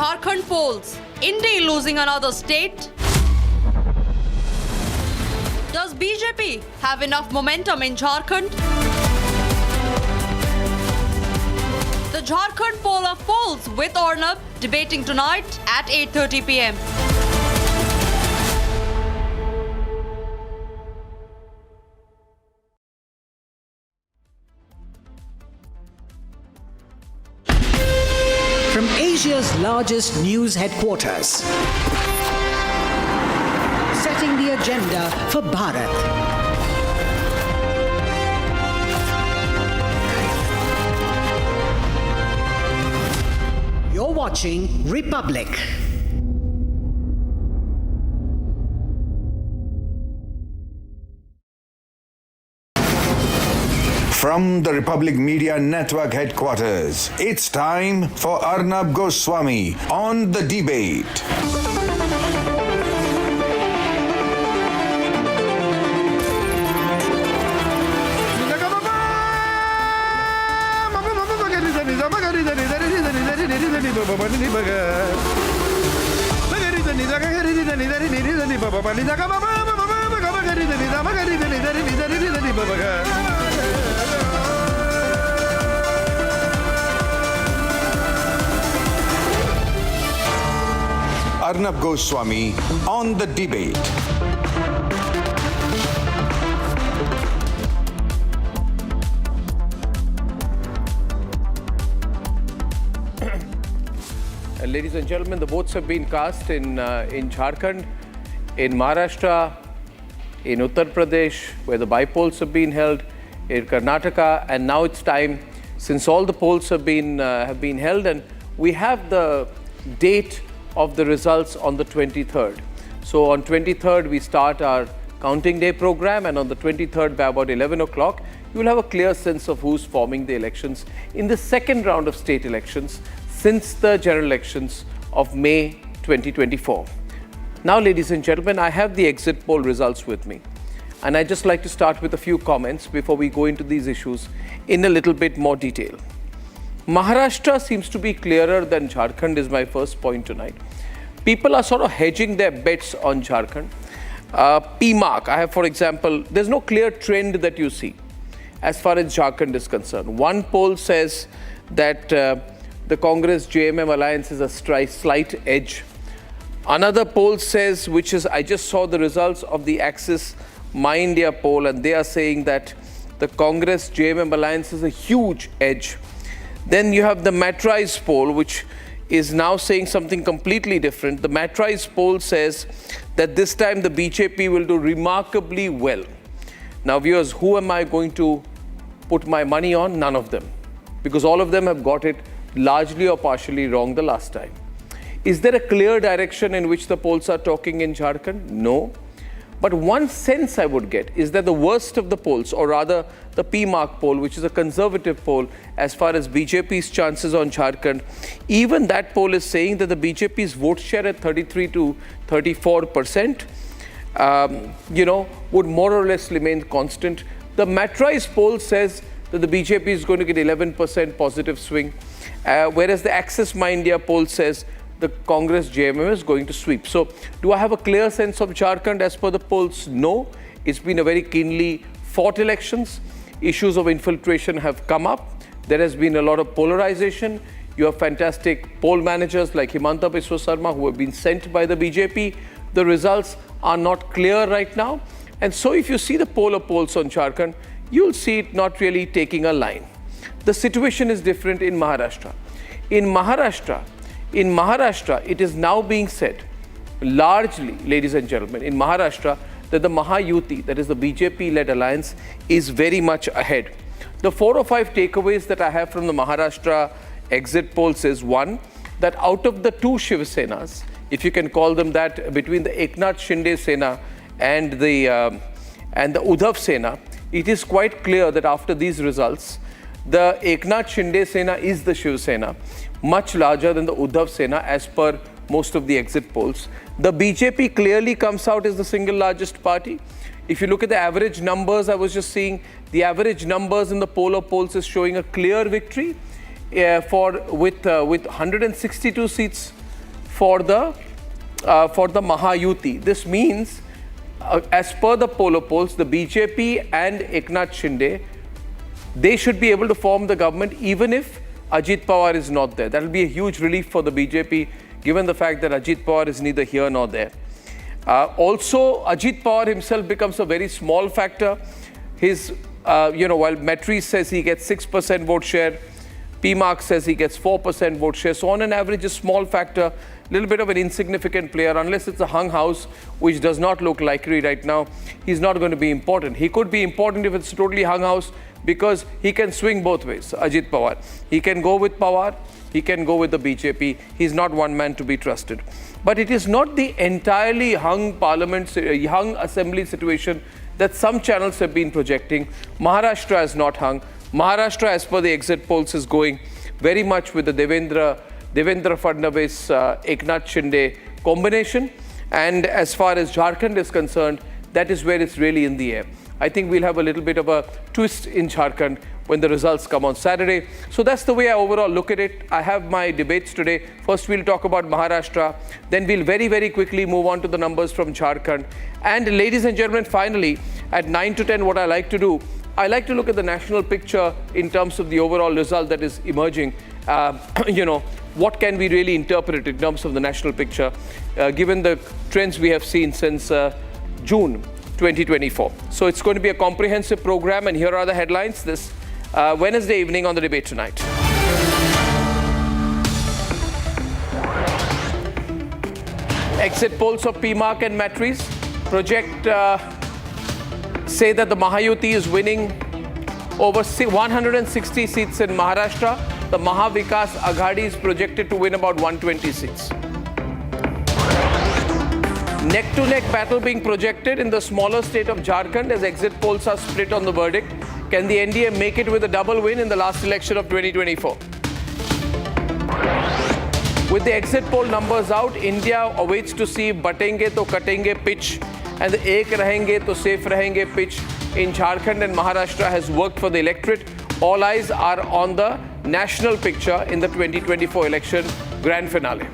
Jharkhand polls. INDI losing another state? Does BJP have enough momentum in Jharkhand? The Jharkhand poll of polls with Arnab debating tonight at 8:30 p.m. From Asia's largest news headquarters, setting the agenda for Bharat. You're watching Republic. From the Republic Media Network headquarters, it's time for Arnab Goswami on The Debate. Arnab Goswami on The Debate. Ladies and gentlemen, the votes have been cast in Jharkhand, in Maharashtra, in Uttar Pradesh, where the by-polls have been held, in Karnataka, and now it's time, since all the polls have been held, and we have the date of the results on the 23rd. So on 23rd, we start our counting day program, and on the 23rd, by about 11 o'clock, you will have a clear sense of who's forming the elections in the second round of state elections since the general elections of May 2024. Now, ladies and gentlemen, I have the exit poll results with me. And I'd just like to start with a few comments before we go into these issues in a little bbit more detail. Maharashtra seems to be clearer than Jharkhand is my first point tonight. People are sort of hedging their bets on Jharkhand. P-MARQ, I have, for example, there's no clear trend that you see as far as Jharkhand is concerned. One poll says that the Congress-JMM alliance is a slight edge. Another poll says, which is, I just saw the results of the Axis My India poll, and they are saying that the Congress-JMM alliance is a huge edge. Then you have the MATRIZE poll, which is now saying something completely different. The MATRIZE poll says that this time the BJP will do remarkably well. Now, viewers, who am I going to put my money on? None of them, because all of them have got it largely or partially wrong the last time. Is there a clear direction in which the polls are talking in Jharkhand? No. But one sense I would get is that the worst of the polls, or rather the P-MARQ poll, which is a conservative poll as far as BJP's chances on Jharkhand, even that poll is saying that the BJP's vote share at 33 to 34%, would more or less remain constant. The MATRIZE poll says that the BJP is going to get 11% positive swing, whereas the Axis My India poll says the Congress-JMM is going to sweep. So, do I have a clear sense of Jharkhand as per the polls? No. It's been a very keenly fought elections. Issues of infiltration have come up. There has been a lot of polarization. You have fantastic poll managers like Himanta Biswa Sarma who have been sent by the BJP. The results are not clear right now. And so, if you see the poll of polls on Jharkhand, you'll see it not really taking a line. The situation is different in Maharashtra. In Maharashtra, it is now being said, largely, ladies and gentlemen, in Maharashtra, that the Mahayuti, that is the BJP-led alliance, is very much ahead. The 4 or 5 takeaways that I have from the Maharashtra exit polls is, one, that out of the 2 Shiv Senas, if you can call them that, between the Eknath Shinde Sena and the Uddhav Sena, it is quite clear that after these results, the Eknath Shinde Sena is the Shiv Sena, much larger than the Uddhav Sena as per most of the exit polls. The BJP clearly comes out as the single largest party. If you look at the average numbers, I was just seeing the average numbers in the poll of polls is showing a clear victory with 162 seats for the Mahayuti. This means, as per the poll polls, the BJP and Eknath Shinde, they should be able to form the government even if Ajit Pawar is not there. That will be a huge relief for the BJP, given the fact that Ajit Pawar is neither here nor there. Also, Ajit Pawar himself becomes a very small factor. His, while MATRIZE says he gets 6% vote share, P-MARQ says he gets 4% vote share. So on an average, a small factor, a little bit of an insignificant player, unless it's a hung house, which does not look likely right now. He's not going to be important. He could be important if it's totally hung house, because he can swing both ways, Ajit Pawar. He can go with Pawar, he can go with the BJP. He's not one man to be trusted. But it is not the entirely hung assembly situation that some channels have been projecting. Maharashtra is not hung. Maharashtra, as per the exit polls, is going very much with the Devendra Fadnavis, Eknath Shinde combination. And as far as Jharkhand is concerned, that is where it's really in the air. I think we'll have a little bit of a twist in Jharkhand when the results come on Saturday. So that's the way I overall look at it. I have my debates today. First, we'll talk about Maharashtra. Then we'll very, very quickly move on to the numbers from Jharkhand. And ladies and gentlemen, finally, at 9 to 10, what I like to do, I like to look at the national picture in terms of the overall result that is emerging. What can we really interpret in terms of the national picture, given the trends we have seen since June 2024. So it's going to be a comprehensive program, and here are the headlines this Wednesday evening on the Debate Tonight. Exit polls of P-MARQ and MATRIZE project say that the Mahayuti is winning over 160 seats in Maharashtra. The Mahavikas Aghadi is projected to win about 120 seats. Neck-to-neck battle being projected in the smaller state of Jharkhand as exit polls are split on the verdict. Can the NDA make it with a double win in the last election of 2024? With the exit poll numbers out, India awaits to see batenge to katenge pitch and the ek rahenge to safe rahenge pitch in Jharkhand and Maharashtra has worked for the electorate. All eyes are on the national picture in the 2024 election grand finale.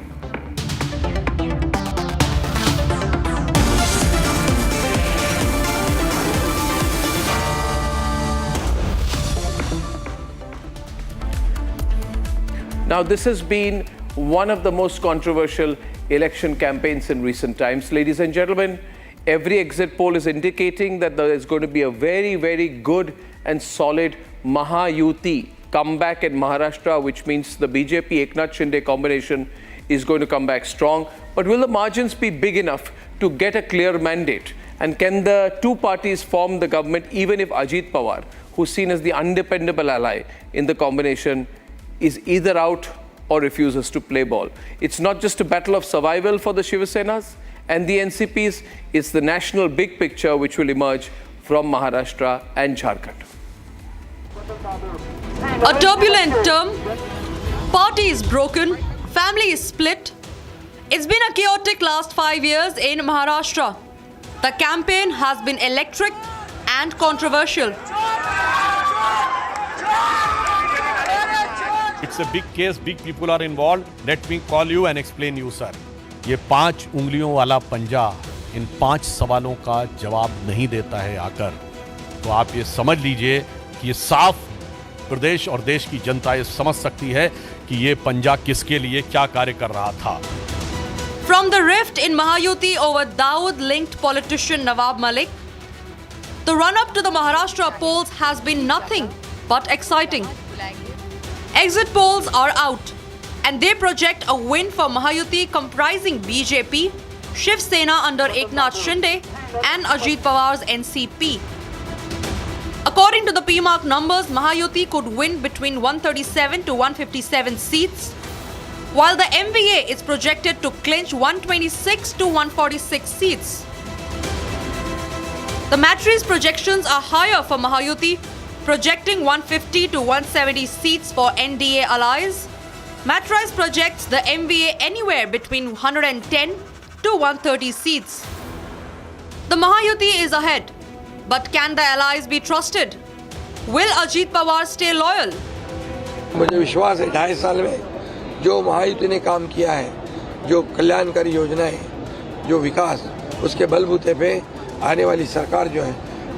Now, this has been one of the most controversial election campaigns in recent times. Ladies and gentlemen, every exit poll is indicating that there is going to be a very, very good and solid Mahayuti comeback in Maharashtra, which means the BJP-Eknath Shinde combination is going to come back strong. But will the margins be big enough to get a clear mandate? And can the two parties form the government even if Ajit Pawar, who's seen as the undependable ally in the combination, is either out or refuses to play ball? It's not just a battle of survival for the Shiv Senas and the NCPs, it's the national big picture which will emerge from Maharashtra and Jharkhand. A turbulent term, party is broken, family is split. It's been a chaotic last 5 years in Maharashtra. The campaign has been electric and controversial. It's a big case, big people are involved. Let me call you and explain you, sir. ये 5 उंगलियों वाला पंजा इन 5 सवालों का जवाब नहीं देता है आकर, तो आप ये समझ लीजिए कि ये साफ प्रदेश और देश की जनता ये समझ सकती है कि ये पंजा किसके लिए क्या कार्य कर रहा था. From the rift in Mahayuti over Dawood-linked politician Nawab Malik, the run-up to the Maharashtra polls has been nothing but exciting. Exit polls are out, and they project a win for Mahayuti comprising BJP, Shiv Sena under Eknath Shinde, and Ajit Pawar's NCP. According to the P-MARQ numbers, Mahayuti could win between 137 to 157 seats, while the MVA is projected to clinch 126 to 146 seats. The MATRIZE projections are higher for Mahayuti, projecting 150 to 170 seats for NDA allies. MATRIZE projects the MVA anywhere between 110 to 130 seats. The Mahayuti is ahead, but can the allies be trusted? Will Ajit Pawar stay loyal? मुझे विश्वास है 2.5 साल में जो महायुति ने काम किया है, जो कल्याणकारी योजनाएं, जो विकास, उसके बलबूते पे आने वाली सरकार जो है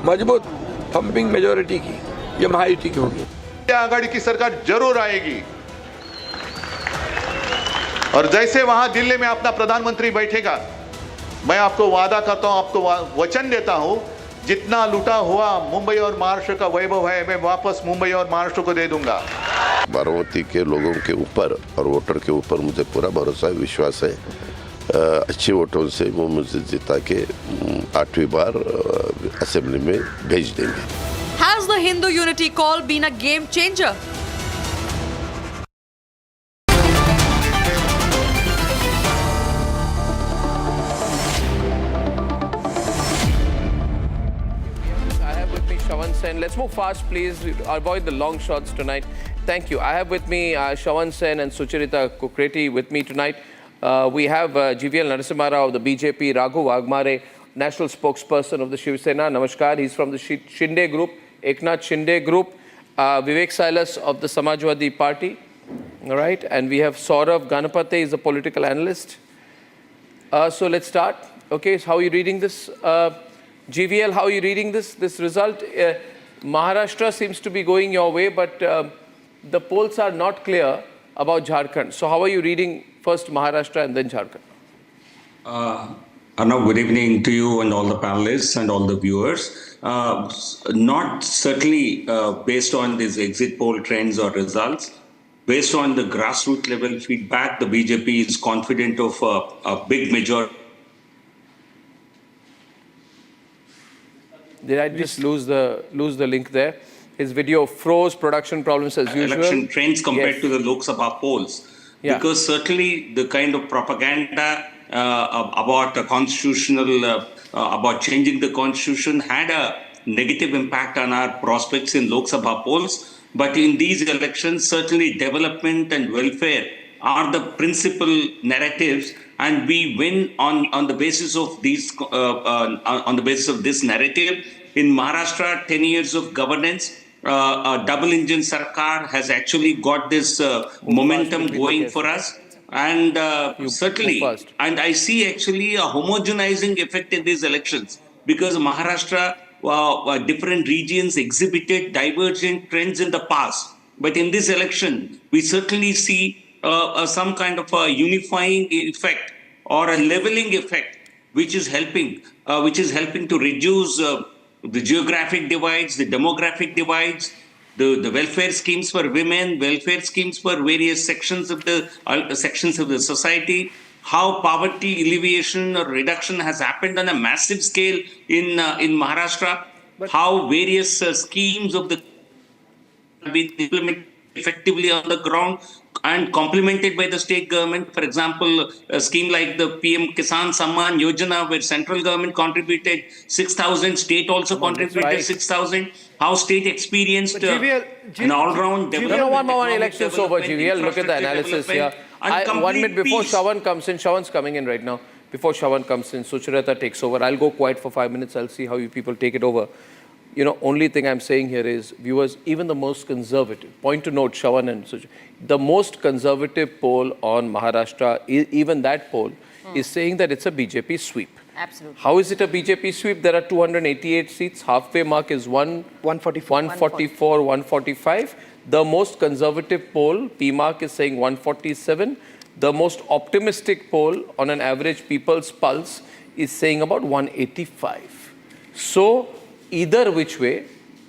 मजबूत पंपिंग मेजॉरिटी की, ये महायुति की होगी। आघाड़ी की सरकार जरूर आएगी और जैसे वहां दिल्ली में अपना प्रधानमंत्री बैठेगा, मैं आपको वादा करता हूं, आपको वचन देता हूं, जितना लूटा हुआ मुंबई और महाराष्ट्र का वैभव है, मैं वापस मुंबई और महाराष्ट्र को दे दूंगा। बारामती के लोगों के ऊपर और वोटर के ऊपर मुझे पूरा भरोसा है, विश्वास है। अच्छे वोटों से वो मुझे जिता के 8वीं बार असेंबली में भेज देंगे। Has the Hindu unity call been a game changer? Let's move fast, please. Avoid the long shots tonight. Thank you. I have with me Shawan Sen and Sucharita Kukreti with me tonight. We have GVL Narasimha Rao of the BJP, Raghu Wagmare, national spokesperson of the Shiv Sena. Namaskar. He's from the Shinde group, Eknath Shinde group. Vivek Silas of the Samajwadi Party. All right. And we have Saurav Ganapate, is a political analyst. So let's start. Okay. So how are you reading this? GVL, how are you reading this result? Maharashtra seems to be going your way, but the polls are not clear about Jharkhand. So how are you reading first Maharashtra and then Jharkhand? Arnab, good evening to you and all the panelists and all the viewers. Not certainly based on these exit poll trends or results. Based on the grassroots level feedback, the BJP is confident of a big majority. Did I just lose the link there? His video froze, production problems as usual. Election trends compared to the Lok Sabha polls. Yeah. Because certainly the kind of propaganda about a constitutional, about changing the constitution had a negative impact on our prospects in Lok Sabha polls. But in these elections, certainly development and welfare are the principal narratives, and we win on the basis of these on the basis of this narrative. In Maharashtra, 10 years of governance, a double-engine sarkar has actually got this momentum going for us, and certainly, and I see actually a homogenizing effect in these elections, because Maharashtra, different regions exhibited divergent trends in the past, but in this election, we certainly see some kind of a unifying effect or a leveling effect, which is helping to reduce the geographic divides, the demographic divides, the welfare schemes for women, welfare schemes for various sections of the society, how poverty alleviation or reduction has happened on a massive scale in Maharashtra, how various schemes of the have been implemented effectively on the ground and complemented by the state government. For example, a scheme like the PM Kisan Samman Yojana, where central government contributed 6,000, state also contributed 6,000. How state experienced an all-round development. One elections over, GVL. Look at the analysis here. 1 minute before Shawan comes in, Shawan's coming in right now. Before Shawan comes in, Sucharita takes over. I'll go quiet for 5 minutes. I'll see how you people take it over. You know, only thing I'm saying here is, viewers, even the most conservative, point to note, Shawan and Sucharita, the most conservative poll on Maharashtra, even that poll, is saying that it's a BJP sweep. Absolutely. How is it a BJP sweep? There are 288 seats. Halfway mark is 144, 145. The most conservative poll, P-MARQ, is saying 147. The most optimistic poll on an average people's pulse is saying about 185. So, either which way,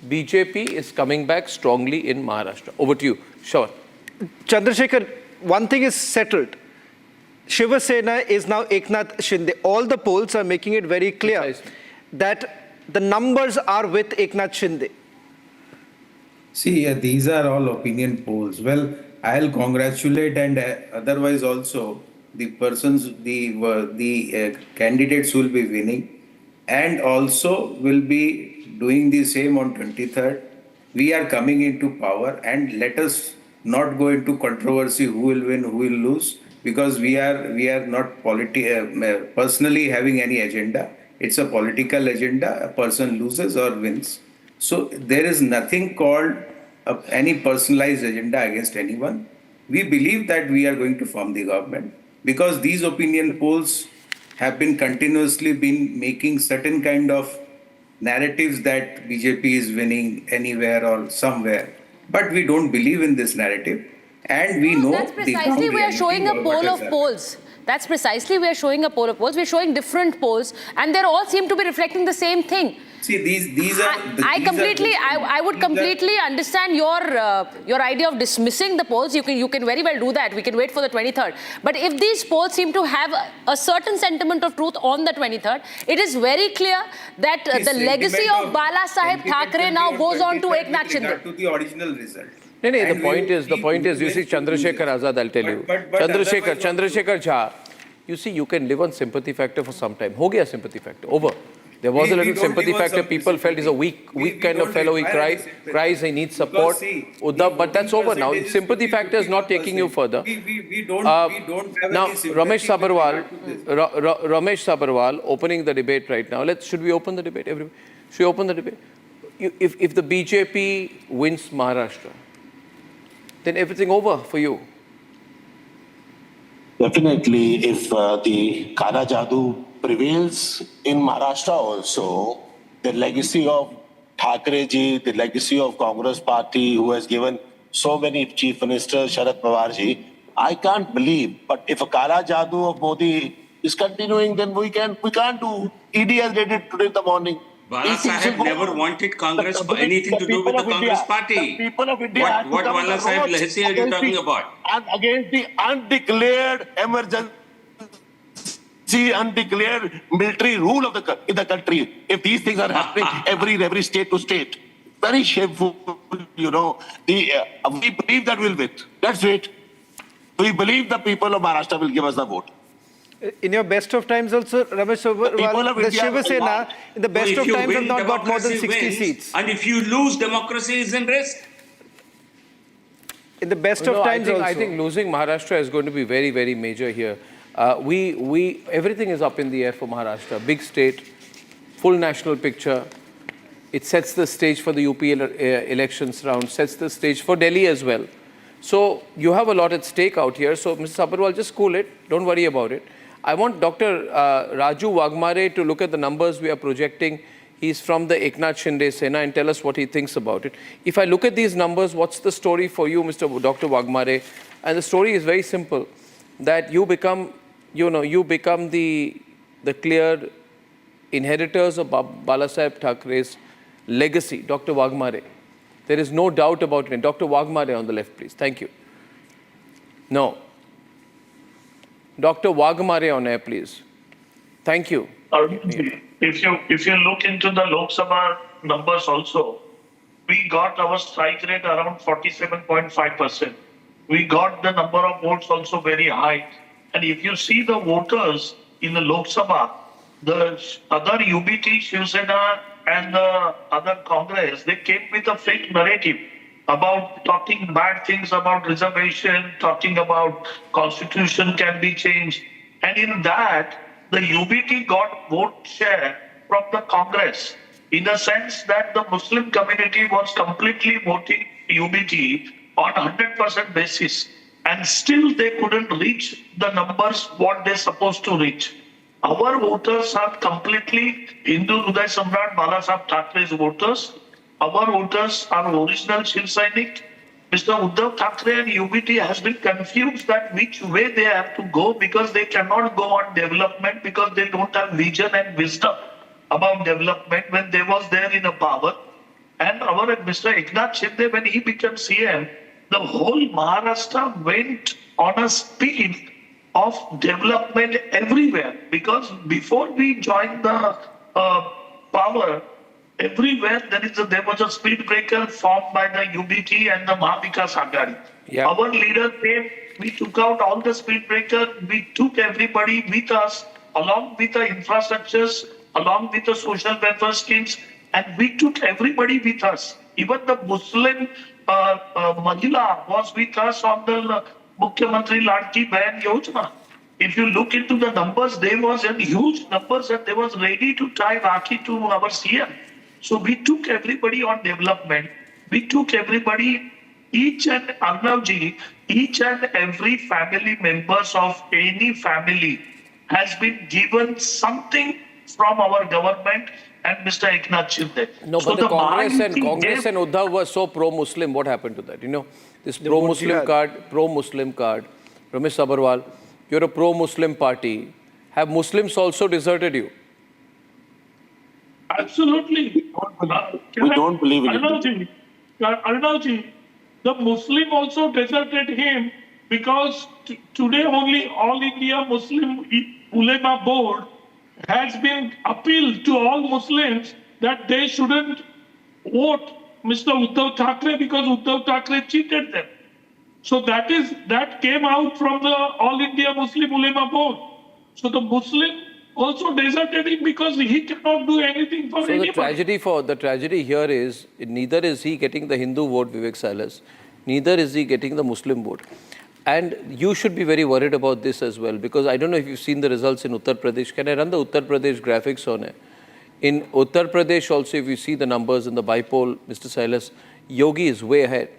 BJP is coming back strongly in Maharashtra. Over to you, Shawan. Chandrasekhar, one thing is settled. Shiv Sena is now Eknath Shinde. All the polls are making it very clear that the numbers are with Eknath Shinde. See, these are all opinion polls. Well, I'll congratulate and otherwise also the persons, the candidates who will be winning, and also will be doing the same on 23rd. We are coming into power, and let us not go into controversy who will win, who will lose, because we are not personally having any agenda. It's a political agenda. A person loses or wins. So there is nothing called any personalized agenda against anyone. We believe that we are going to form the government. because these opinion polls have been continuously been making certain kind of narratives that BJP is winning anywhere or somewhere. But we don't believe in this narrative, and we know that's precisely we are showing a poll of polls. That's precisely we are showing a poll of polls. We're showing different polls, and they all seem to be reflecting the same thing. See, these are. I would completely understand your idea of dismissing the polls. You can very well do that. We can wait for the 23rd. But if these polls seem to have a certain sentiment of truth on the 23rd, it is very clear that the legacy of Bala Saheb Thackeray now goes on to Eknath Shinde. To the original result. No, the point is, you see, Chandrasekhar Azad, I'll tell you. Chandrasekhar Jha, you see, you can live on sympathy factor for some time. Ho gaya sympathy factor, over. There was a little sympathy factor. People felt he's a weak kind of fellow. He cries, he needs support. But that's over now. Sympathy factor is not taking you further. We don't have now, any Ramesh Sabarwal opening the debate right now. Should we open the debate? Should we open the debate? If the BJP wins Maharashtra, then everything over for you. Definitely, if the Kala Jadoo prevails in Maharashtra also, the legacy of Thackeray ji, the legacy of Congress party who has given so many chief ministers, Sharad Pawar ji, I can't believe. But if a Kala Jadoo of Modi is continuing, then we can't do. ED has did it today in the morning. Bala Saheb never wanted Congress for anything to do with the Congress party. The people of India what Bala Saheb legacy are you talking about? And against the undeclared emergency, undeclared military rule of in the country. If these things are happening every state to state, very shameful, you know. We believe that we'll win. Let's wait. We believe the people of Maharashtra will give us the vote. In your best of times also, Ramesh Sabarwal, the Shiva Sena, in the best of times have not got more than 60 seats. And if you lose, democracy is in risk. In the best of times I think losing Maharashtra is going to be very, very major here. Everything is up in the air for Maharashtra. Big state, full national picture. It sets the stage for the UP elections round, sets the stage for Delhi as well. So you have a lot at stake out here. So Mr. Sabarwal, just cool it. Don't worry about it. I want Dr. Raju Wagmare to look at the numbers we are projecting. He's from the Eknath Shinde Sena and tell us what he thinks about it. If I look at these numbers, what's the story for you, Dr. Wagmare? And the story is very simple, that you become the clear inheritors of Bala Saheb Thackeray's legacy, Dr. Wagmare. There is no doubt about it. Dr. Wagmare on the left, please. Thank you. No. Dr. Wagmare on air, please. Thank you. If you look into the Lok Sabha numbers also, we got our strike rate around 47.5%. We got the number of votes also very high. And if you see the voters in the Lok Sabha, the other UBT, Shiv Sena and the other Congress, they came with a fake narrative about talking bad things about reservation, talking about constitution can be changed. And in that, the UBT got vote share from the Congress in the sense that the Muslim community was completely voting UBT on 100% basis. And still they couldn't reach the numbers what they're supposed to reach. Our voters are completely Hindu Hriday Samrat Bala Saheb Thackeray's voters. Our voters are original Shiv Sainik. Mr. Uddhav Thackeray and UBT has been confused that which way they have to go because they cannot go on development because they don't have vision and wisdom about development when they was there in a power. And our Mr. Eknath Shinde, when he became CM, the whole Maharashtra went on a speed of development everywhere because before we joined the power, everywhere there was a speed breaker formed by the UBT and the Mahavikas Aghadi. Yeah. Our leader came, we took out all the speed breaker, we took everybody with us along with the infrastructures, along with the social welfare schemes, and we took everybody with us. Even the Muslim Mahila was with us on the Mukhyamantri Ladki Bahan Yojana. If you look into the numbers, there was a huge numbers and they was ready to tie Rakhi to our CM. So we took everybody on development. We took everybody each and Arnavji, each and every family members of any family has been given something from our government and Mr. Eknath Shinde. No, So but the Congress Mahayuti and Uddhav were so pro-Muslim. What happened to that? You know, this pro-Muslim card, Ramesh Sabarwal, you're a pro-Muslim party. Have Muslims also deserted you? Absolutely. We don't believe in it. Arnavji, the Muslim also deserted him because today only All India Muslim Ulema Board has been appealed to all Muslims that they shouldn't vote Mr. Uddhav Thackeray because Uddhav Thackeray cheated them. So that came out from the All India Muslim Ulema Board. So the Muslim also deserted him because he cannot do anything for anybody. The tragedy here is neither is he getting the Hindu vote, Vivek Silas, neither is he getting the Muslim vote. And you should be very worried about this as well, because I don't know if you've seen the results in Uttar Pradesh. Can I run the Uttar Pradesh graphics on it? In Uttar Pradesh also, if you see the numbers in the bipole, Mr. Silas, Yogi is way ahead.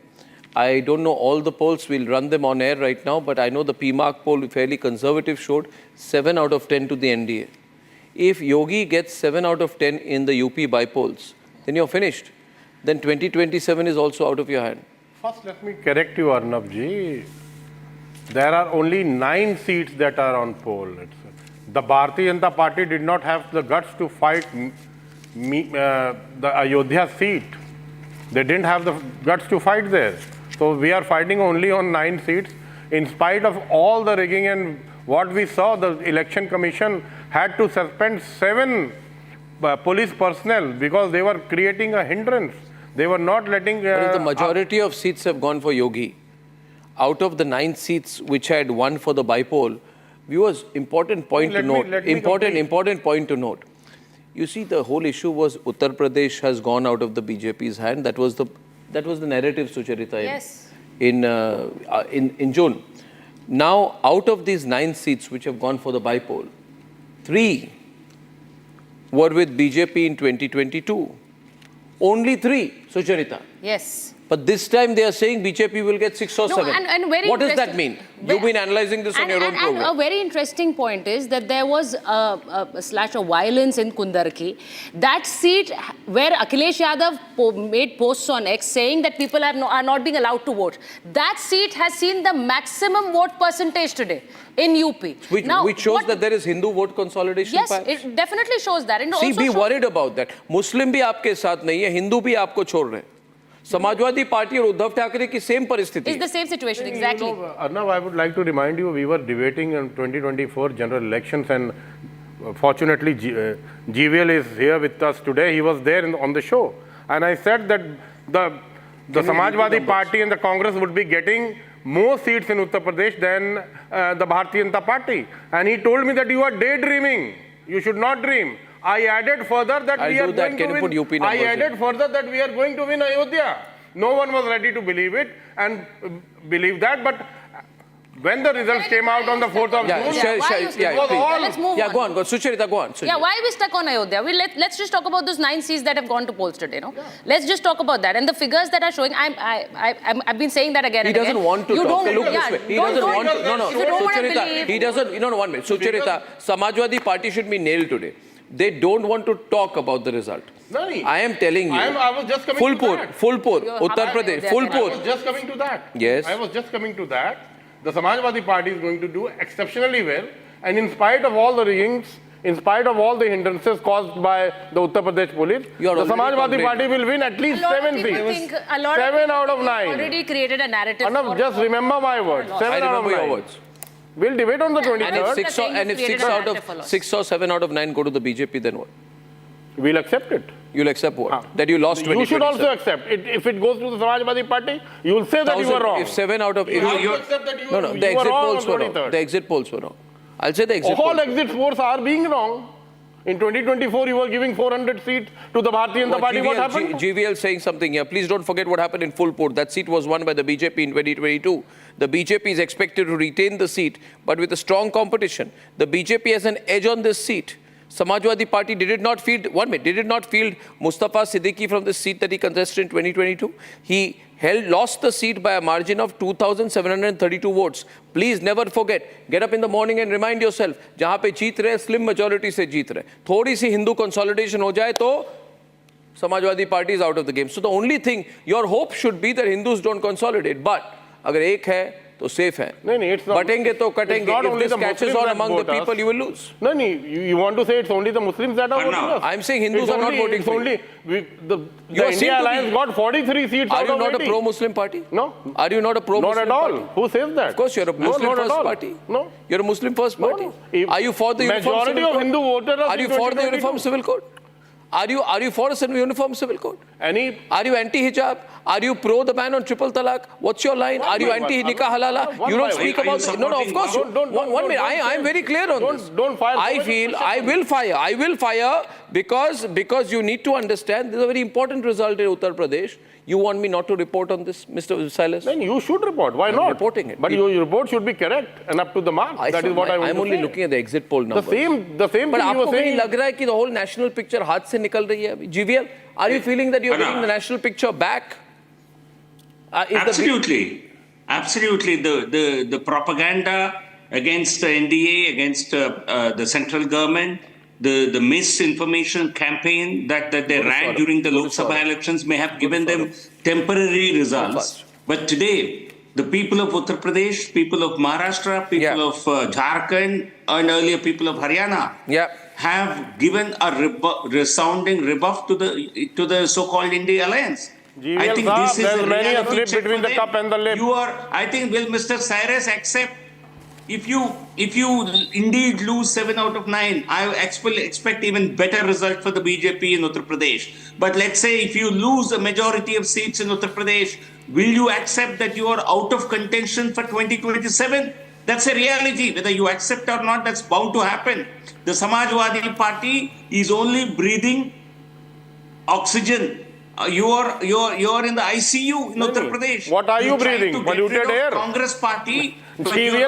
I don't know all the polls, we'll run them on air right now, but I know the P-MARQ poll, fairly conservative, showed 7 out of 10 to the NDA. If Yogi gets 7 out of 10 in the UP bipolls, then you're finished. Then 2027 is also out of your hand. First, let me correct you, Arnab ji. There are only 9 seats that are on poll. The Bharatiya Janata Party did not have the guts to fight the Ayodhya seat. They didn't have the guts to fight there. So we are fighting only on 9 seats. In spite of all the rigging and what we saw, the Election Commission had to suspend 7 police personnel because they were creating a hindrance. They were not letting... But the majority of seats have gone for Yogi. Out of the 9 seats which had won for the bipole, viewers, important point to note. You see, the whole issue was Uttar Pradesh has gone out of the BJP's hand. That was the narrative, Sucharita, yes, in June. Now, out of these 9 seats which have gone for the bipole, 3 were with BJP in 2022. Only 3, Sucharita. yes. But this time they are saying BJP will get 6 or 7. What does that mean? You've been analyzing this on your own program. And a very interesting point is that there was a slash of violence in Kundarki. That seat where Akhilesh Yadav made posts on X saying that people are not being allowed to vote. That seat has seen the maximum vote percentage today in UP. Which shows that there is Hindu vote consolidation. Yes, perhaps? it definitely shows that. And See, also be worried about that. Muslim bhi aapke saath nahi hai, Hindu bhi aapko chhod rahe. Samajwadi Party और उद्धव ठाकरे की same परिस्थिति. It's the same situation, exactly. You know, Arnab, I would like to remind you, we were debating in 2024 general elections, and fortunately GVL is here with us today. He was there on the show, and I said that the Samajwadi Party and the Congress would be getting more seats in Uttar Pradesh than the Bharatiya Janata Party, and he told me that you are daydreaming. You should not dream. I added further that we are going to win Ayodhya. No one was ready to believe it and believe that, but when the results came out on the 4th of June, let's move on. Go on. Sucharita, go on. Yeah, why are we stuck on Ayodhya? Let's just talk about those 9 seats that have gone to polls today. No? Yeah. Let's just talk about that. And the figures that are showing, I've been saying that again and again. He doesn't want to talk. Look this way. He doesn't want to. No, Sucharita, he doesn't. No, 1 minute. Sucharita, Samajwadi Party should be nailed today. They don't want to talk about the result. I am telling you. I was just coming to that. Full pour. Uttar Pradesh. Full pour. I was just coming to that. Yes. I was just coming to that. The Samajwadi Party is going to do exceptionally well. And in spite of all the riggings, in spite of all the hindrances caused by the Uttar Pradesh police, the Samajwadi Party will win at least 7 seats. 7 out of 9. Already created a narrative. Arnab, just remember my words. 7 out of 9. We'll debate on the 23rd. And if 6 or 7 out of 9 go to the BJP, then what? We'll accept it. You'll accept what? That you lost 20. You should also accept. If it goes to the Samajwadi Party, you will say that you were wrong. If 7 out of... The exit polls were wrong. I'll say the exit polls. All exit polls are being wrong. In 2024, you were giving 400 seats to the Bharatiya Janata Party. What happened? GVL saying something here. Please don't forget what happened in Fulpur. That seat was won by the BJP in 2022. The BJP is expected to retain the seat, but with a strong competition. The BJP has an edge on this seat. Samajwadi Party did not field Mustafa Siddiqui from the seat that he contested in 2022. He lost the seat by a margin of 2,732 votes. Please never forget. Get up in the morning and remind yourself, जहाँ पे जीत रहे, slim majority से जीत रहे. थोड़ी सी Hindu consolidation हो जाए तो Samajwadi Party is out of the game. So the only thing, your hope should be that Hindus don't consolidate. But अगर एक है तो safe है. नहीं, it's not. बटेंगे तो कटेंगे. If this catches on among the people, you will lose. No, you want to say it's only the Muslims that are voting us? I'm saying Hindus are not voting for you. The India Alliance got 43 seats out of 80. Are you not a pro-Muslim party? No. Are you not a pro-Muslim party? Not at all. Who says that? Of course, you're a Muslim first party. No. You're a Muslim first party. No. Are you for the uniform majority civil of code? Hindu voters Are you for the uniform civil code? Are you for a uniform civil code? Are you anti-hijab? Are you pro the ban on triple talaq? What's your line? Are you anti-nikah halala? You don't speak about... No, of course. One minute. I'm very clear on this. Don't fire. I feel I will fire. I will fire because you need to understand this is a very important result in Uttar Pradesh. You want me not to report on this, Mr. Silas? Then you should report. Why not? Reporting it. But your report should be correct and up to the mark. That is what I want to say. I'm only looking at the exit poll numbers. The same But thing you were आपको कहीं saying. लग रहा है कि the whole national picture हाथ से निकल रही है अभी? GVL, are you feeling that you're getting the national picture back? Absolutely. Absolutely. The propaganda against the NDA, against the central government, the misinformation campaign that they ran during the Lok Sabha elections may have given them temporary results. But today, the people of Uttar Pradesh, people of Maharashtra, people of Jharkhand, and earlier people of Haryana have given a resounding rebuff to the so-called India Alliance. I think this is a reality check between the cup and the lip. I think, will Mr. Cyrus accept? If you indeed lose 7 out of 9, I expect even better result for the BJP in Uttar Pradesh. But let's say if you lose a majority of seats in Uttar Pradesh, will you accept that you are out of contention for 2027? That's a reality. Whether you accept or not, that's bound to happen. The Samajwadi Party is only breathing oxygen. You're in the ICU in Uttar Pradesh. What are you breathing? Polluted air? Congress Party. We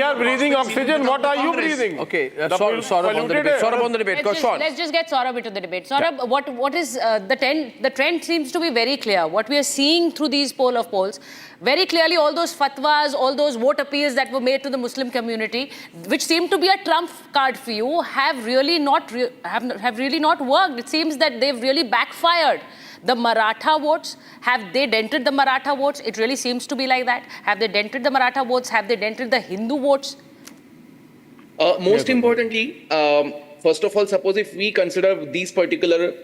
are breathing oxygen. What are you breathing? Okay, Saurabh on the debate. Saurabh on the debate. Let's just get Saurabh into the debate. Saurabh, what is the trend? The trend seems to be very clear. What we are seeing through these poll of polls, very clearly all those fatwas, all those vote appeals that were made to the Muslim community, which seem to be a trump card for you, have really not worked. It seems that they've really backfired. The Maratha votes, have they dented the Maratha votes? It really seems to be like that. Have they dented the Maratha votes? Have they dented the Hindu votes? Most importantly, first of all, suppose if we consider these particular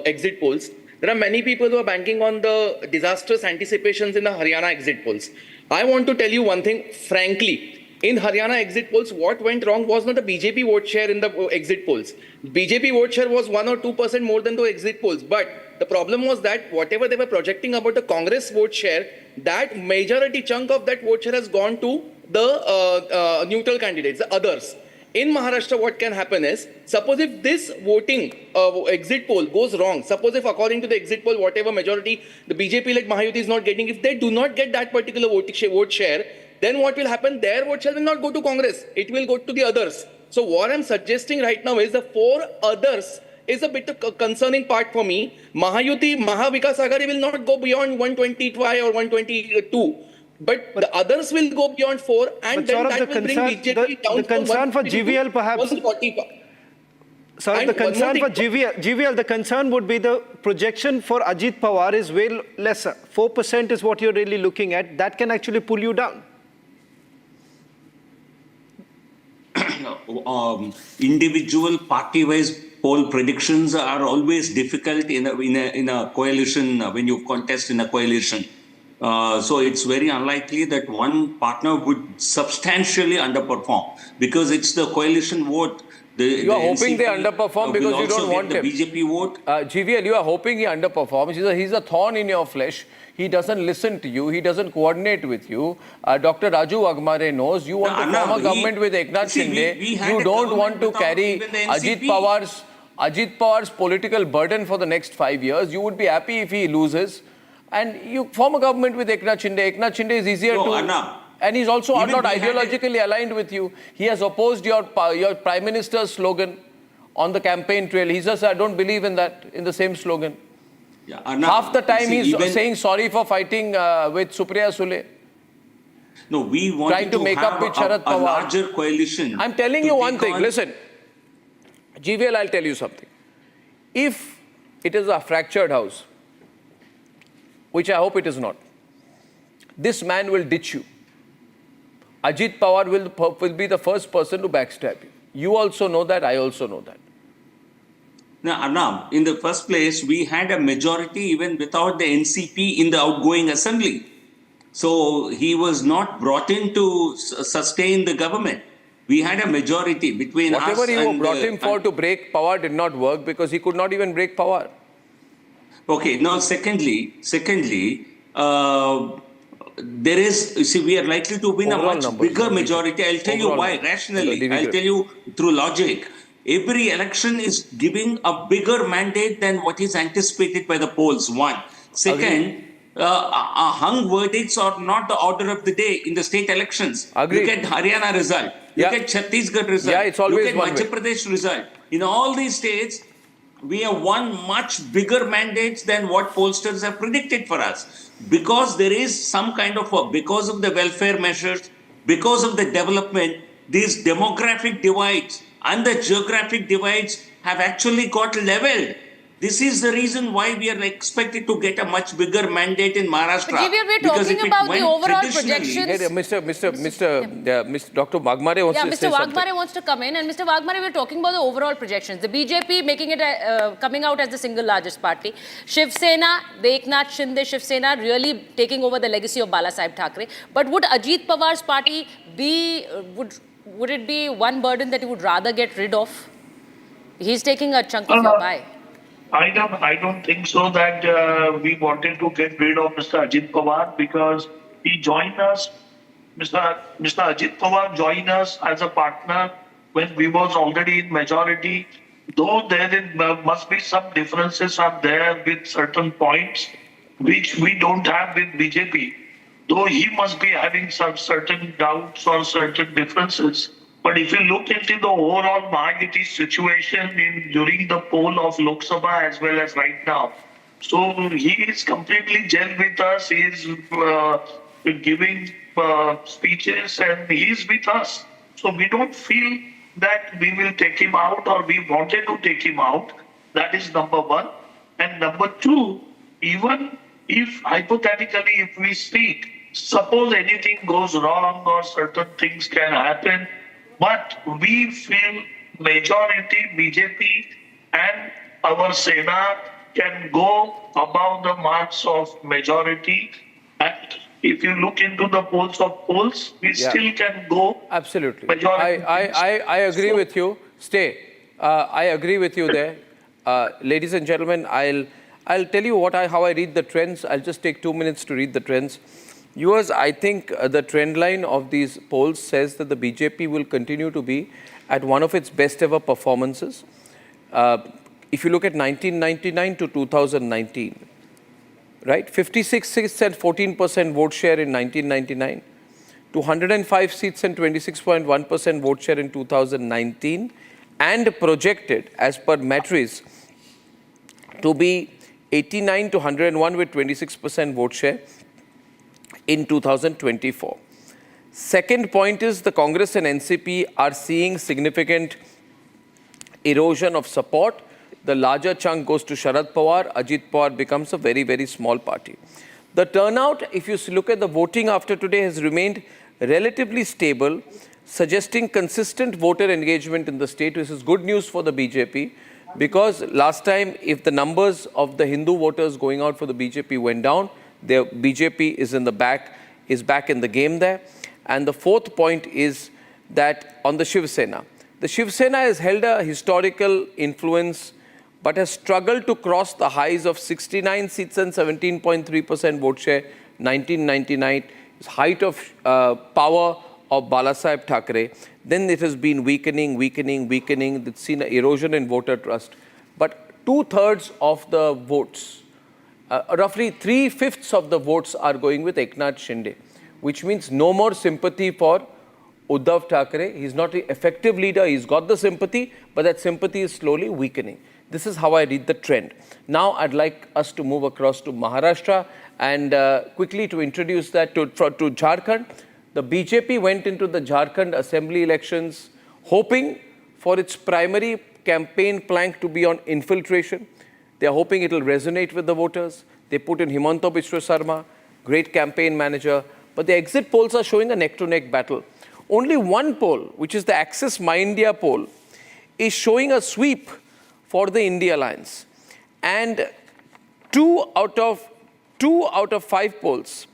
exit polls, there are many people who are banking on the disastrous anticipations in the Haryana exit polls. I want to tell you one thing, frankly. In Haryana exit polls, what went wrong was not the BJP vote share in the exit polls. BJP vote share was 1 or 2% more than the exit polls. But the problem was that whatever they were projecting about the Congress vote share, that majority chunk of that vote share has gone to the neutral candidates, the others. In Maharashtra, what can happen is, suppose if this voting exit poll goes wrong, suppose if according to the exit poll, whatever majority the BJP-led Mahayuti is not getting, if they do not get that particular vote share, then what will happen? Their vote share will not go to Congress. It will go to the others. So what I'm suggesting right now is the 4 others is a bit of a concerning part for me. Mahayuti, Mahavikas Aghadi will not go beyond 125 or 122. But the others will go beyond 4 and then that will bring BJP down the concern for GVL perhaps... Sorry, the concern for GVL, the concern would be the projection for Ajit Pawar is way lesser. 4% is what you're really looking at. That can actually pull you down. Individual party-wise poll predictions are always difficult in a coalition, when you contest in a coalition. So it's very unlikely that one partner would substantially underperform because it's the coalition vote. You are hoping they underperform because you don't want him. The BJP vote. GVL, you are hoping he underperforms. He's a thorn in your flesh. He doesn't listen to you. He doesn't coordinate with you. Dr. Raju Agmare knows you want to form a government with Eknath Shinde. You don't want to carry Ajit Pawar's political burden for the next 5 years. You would be happy if he loses. And you form a government with Eknath Shinde. Eknath Shinde is easier to... Arnab, and he's also not ideologically aligned with you. He has opposed your Prime Minister's slogan on the campaign trail. He says, I don't believe in that, in the same slogan. Yeah, Arnab, Half the time see, he's even- saying sorry for fighting with Supriya Sule. No, we want Trying to make have up with Sharad a Pawar. larger coalition. I'm telling to you one take thing. on- Listen, GVL, I'll tell you something. If it is a fractured house, which I hope it is not, this man will ditch you. Ajit Pawar will be the first person to backstab you. You also know that, I also know that. Now, Arnab, in the first place, we had a majority even without the NCP in the outgoing assembly. So he was not brought in to sustain the government. We had a majority between Whatever us you and brought him for to break Pawar did not work because he could not even break Pawar. Okay, now secondly, there is, you see, we are likely to win Overall a much numbers, bigger not majority. I'll tell you Overall why, numbers. rationally. Okay, I'll tell you through logic. Every election is giving a bigger mandate than what is anticipated by the polls, one. Second, hung verdicts are not the order of the day in the state elections. Agreed. Look at Haryana result. Yeah. Look at Chhattisgarh result. Yeah, it's always Look at one Madhya way. Pradesh result. In all these states, we have won much bigger mandates than what pollsters have predicted for us. Because there is some kind of because of the welfare measures, because of the development, these demographic divides and the geographic divides have actually got leveled. This is the reason why we are expected to get a much bigger mandate in Maharashtra. But GVL, we're Because talking if it about the went overall traditionally- projections. Mr. Dr. Wagmare wants Yeah, to Mr. say something. Wagmare wants to come in, and Mr. Wagmare, we're talking about the overall projections. The BJP making it coming out as the single largest party. Shiv Sena, the Eknath Shinde Shiv Sena, really taking over the legacy of Balasaheb Thackeray. But would Ajit Pawar's party be would it be one burden that he would rather get rid of? He's taking a chunk of your pie. I don't think so that we wanted to get rid of Mr. Ajit Pawar because he joined us. Mr. Ajit Pawar joined us as a partner when we was already in majority. Though there must be some differences are there with certain points which we don't have with BJP. Though he must be having some certain doubts or certain differences. But if you look into the overall Mahayuti situation during the poll of Lok Sabha as well as right now, so he is completely gelled with us. He is giving speeches and he is with us. So we don't feel that we will take him out or we wanted to take him out. That is number one. And number two, even if hypothetically if we speak, suppose anything goes wrong or certain things can happen, but we feel majority BJP and our Sena can go above the marks of majority. And if you look into the polls, we still can go. Absolutely. Majority. I agree with you. I agree with you there. Ladies and gentlemen, I'll tell you how I read the trends. I'll just take 2 minutes to read the trends. Yours, I think the trend line of these polls says that the BJP will continue to be at one of its best ever performances. If you look at 1999 to 2019, right? 56 seats and 14% vote share in 1999, to 105 seats and 26.1% vote share in 2019, and projected as per MATRIZE to be 89 to 101 with 26% vote share in 2024. Second point is the Congress and NCP are seeing significant erosion of support. The larger chunk goes to Sharad Pawar. Ajit Pawar becomes a very, very small party. The turnout, if you look at the voting after today, has remained relatively stable, suggesting consistent voter engagement in the state. This is good news for the BJP because last time, if the numbers of the Hindu voters going out for the BJP went down, the BJP is back in the game there. And the fourth point is that on the Shiv Sena. The Shiv Sena has held a historical influence but has struggled to cross the highs of 69 seats and 17.3% vote share, 1999, height of power of Balasaheb Thackeray. Then it has been weakening. It's seen an erosion in voter trust. But 2/3 of the votes, roughly 3/5 of the votes are going with Eknath Shinde, which means no more sympathy for Uddhav Thackeray. He's not an effective leader. He's got the sympathy, but that sympathy is slowly weakening. This is how I read the trend. Now I'd like us to move across to Maharashtra and quickly to introduce that to Jharkhand. The BJP went into the Jharkhand Assembly elections hoping for its primary campaign plank to be on infiltration. They are hoping it will resonate with the voters. They put in Himanta Biswa Sarma, great campaign manager, but the exit polls are showing a neck-to-neck battle. Only one poll, which is the Access My India poll, is showing a sweep for the India Alliance. And two out of 5 polls,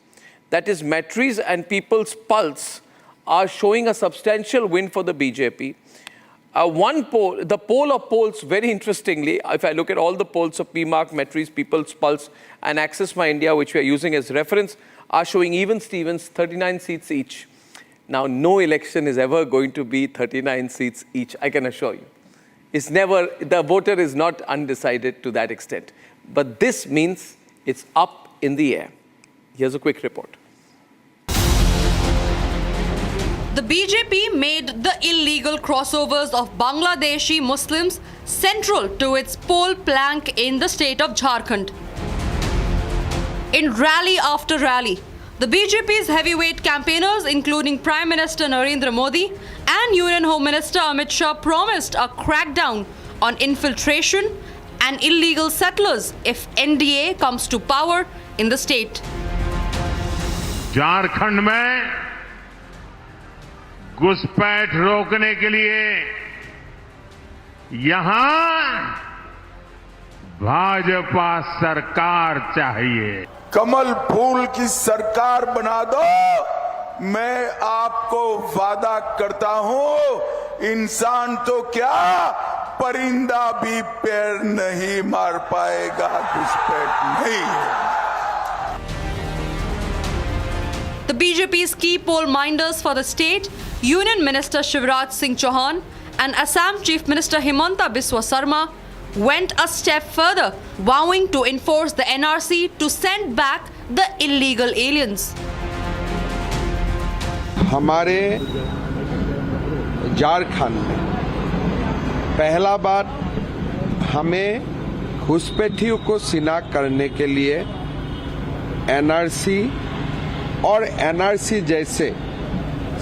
that is MATRIZE and People's Pulse, are showing a substantial win for the BJP. One poll, the poll of polls, very interestingly, if I look at all the polls of P-MARQ, MATRIZE, People's Pulse and Access My India, which we are using as reference, are showing even Stevens, 39 seats each. Now, no election is ever going to be 39 seats each, I can assure you. It's never, the voter is not undecided to that extent. But this means it's up in the air. Here's a quick report. The BJP made the illegal crossovers of Bangladeshi Muslims central to its poll plank in the state of Jharkhand. In rally after rally, the BJP's heavyweight campaigners, including Prime Minister Narendra Modi and Union Home Minister Amit Shah, promised a crackdown on infiltration and illegal settlers if NDA comes to power in the state. Jharkhand में घुसपैठ रोकने के लिए यहां भाजपा सरकार चाहिए। कमल फूल की सरकार बना दो, मैं आपको वादा करता हूं, इंसान तो क्या परिंदा भी पैर नहीं मार पाएगा, घुसपैठ नहीं। The BJP's key poll minders for the state, Union Minister Shivraj Singh Chauhan and Assam Chief Minister Himanta Biswa Sarma, went a step further, vowing to enforce the NRC to send back the illegal aliens. हमारे झारखंड में पहला बार हमें घुसपैठियों को शिनाख्त करने के लिए एनआरसी और एनआरसी जैसे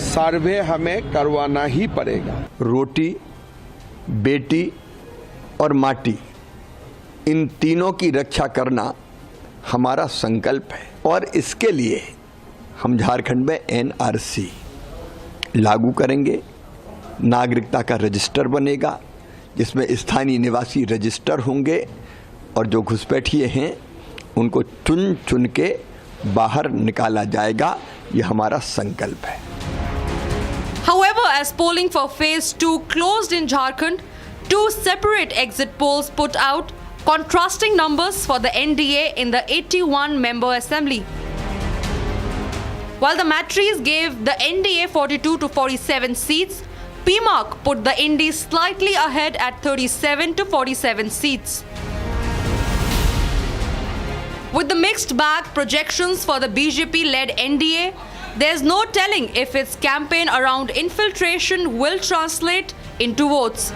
सर्वे हमें करवाना ही पड़ेगा। रोटी, बेटी और माटी, इन तीनों की रक्षा करना हमारा संकल्प है और इसके लिए हम झारखंड में एनआरसी लागू करेंगे। नागरिकता का रजिस्टर बनेगा जिसमें स्थानीय निवासी रजिस्टर होंगे और जो घुसपैठिए हैं उनको चुन चुन के बाहर निकाला जाएगा। ये हमारा संकल्प है। However, as polling for phase 2 closed in Jharkhand, 2 separate exit polls put out contrasting numbers for the NDA in the 81-member assembly. While the MATRIZE gave the NDA 42 to 47 seats, P-MARQ put the INDI slightly ahead at 37 to 47 seats. With the mixed bag projections for the BJP-led NDA, there's no telling if its campaign around infiltration will translate into votes.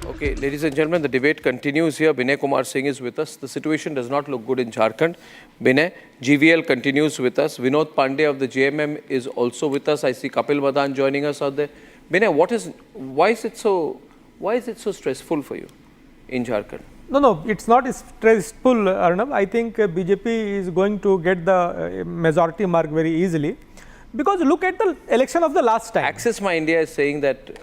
Okay, ladies and gentlemen, the debate continues here. Binay Kumar Singh is with us. The situation does not look good in Jharkhand. Binay, GVL continues with us. Vinod Pandey of the JMM is also with us. I see Kapil Madan joining us out there. Binay, why is it so stressful for you in Jharkhand? No, it's not stressful, Arnab. I think BJP is going to get the majority mark very easily. Because look at the election of the last time. Access My India is saying that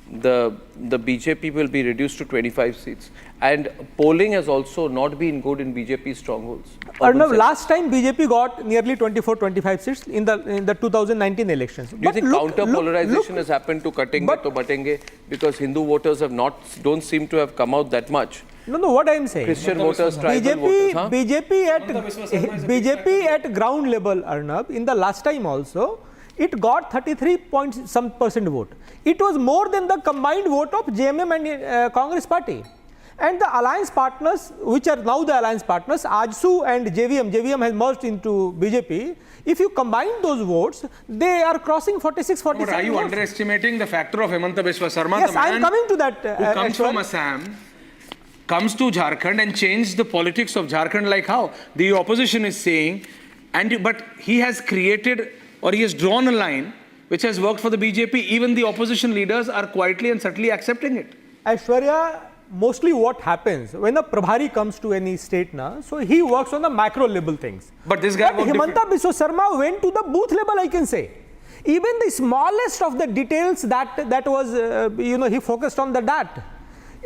the BJP will be reduced to 25 seats. And polling has also not been good in BJP strongholds. Arnab, last time BJP got nearly 24-25 seats in the 2019 elections. Do you think counter-polarization has happened to Katenge to Batenge because Hindu voters don't seem to have come out that much? No, what I am saying. Christian voters, tribal voters, huh? BJP at ground level, Arnab, in the last time also, it got 33% vote. It was more than the combined vote of JMM and Congress party. And the alliance partners, which are now the alliance partners, AJSU and JVM has merged into BJP. If you combine those votes, they are crossing 46, 47 But are you votes. underestimating the factor of Hemanta Biswa Sarma? Yes, the I am man coming to that. who comes from Assam, comes to Jharkhand and changed the politics of Jharkhand like how? The opposition is saying, but he has created or he has drawn a line which has worked for the BJP. Even the opposition leaders are quietly and subtly accepting it. Aishwarya, mostly what happens when a Prabhari comes to any state now, so he works on the macro level things. But this guy Hemanta Biswa Sarma went to the booth level, I can say. Even the smallest of the details that was, he focused on that.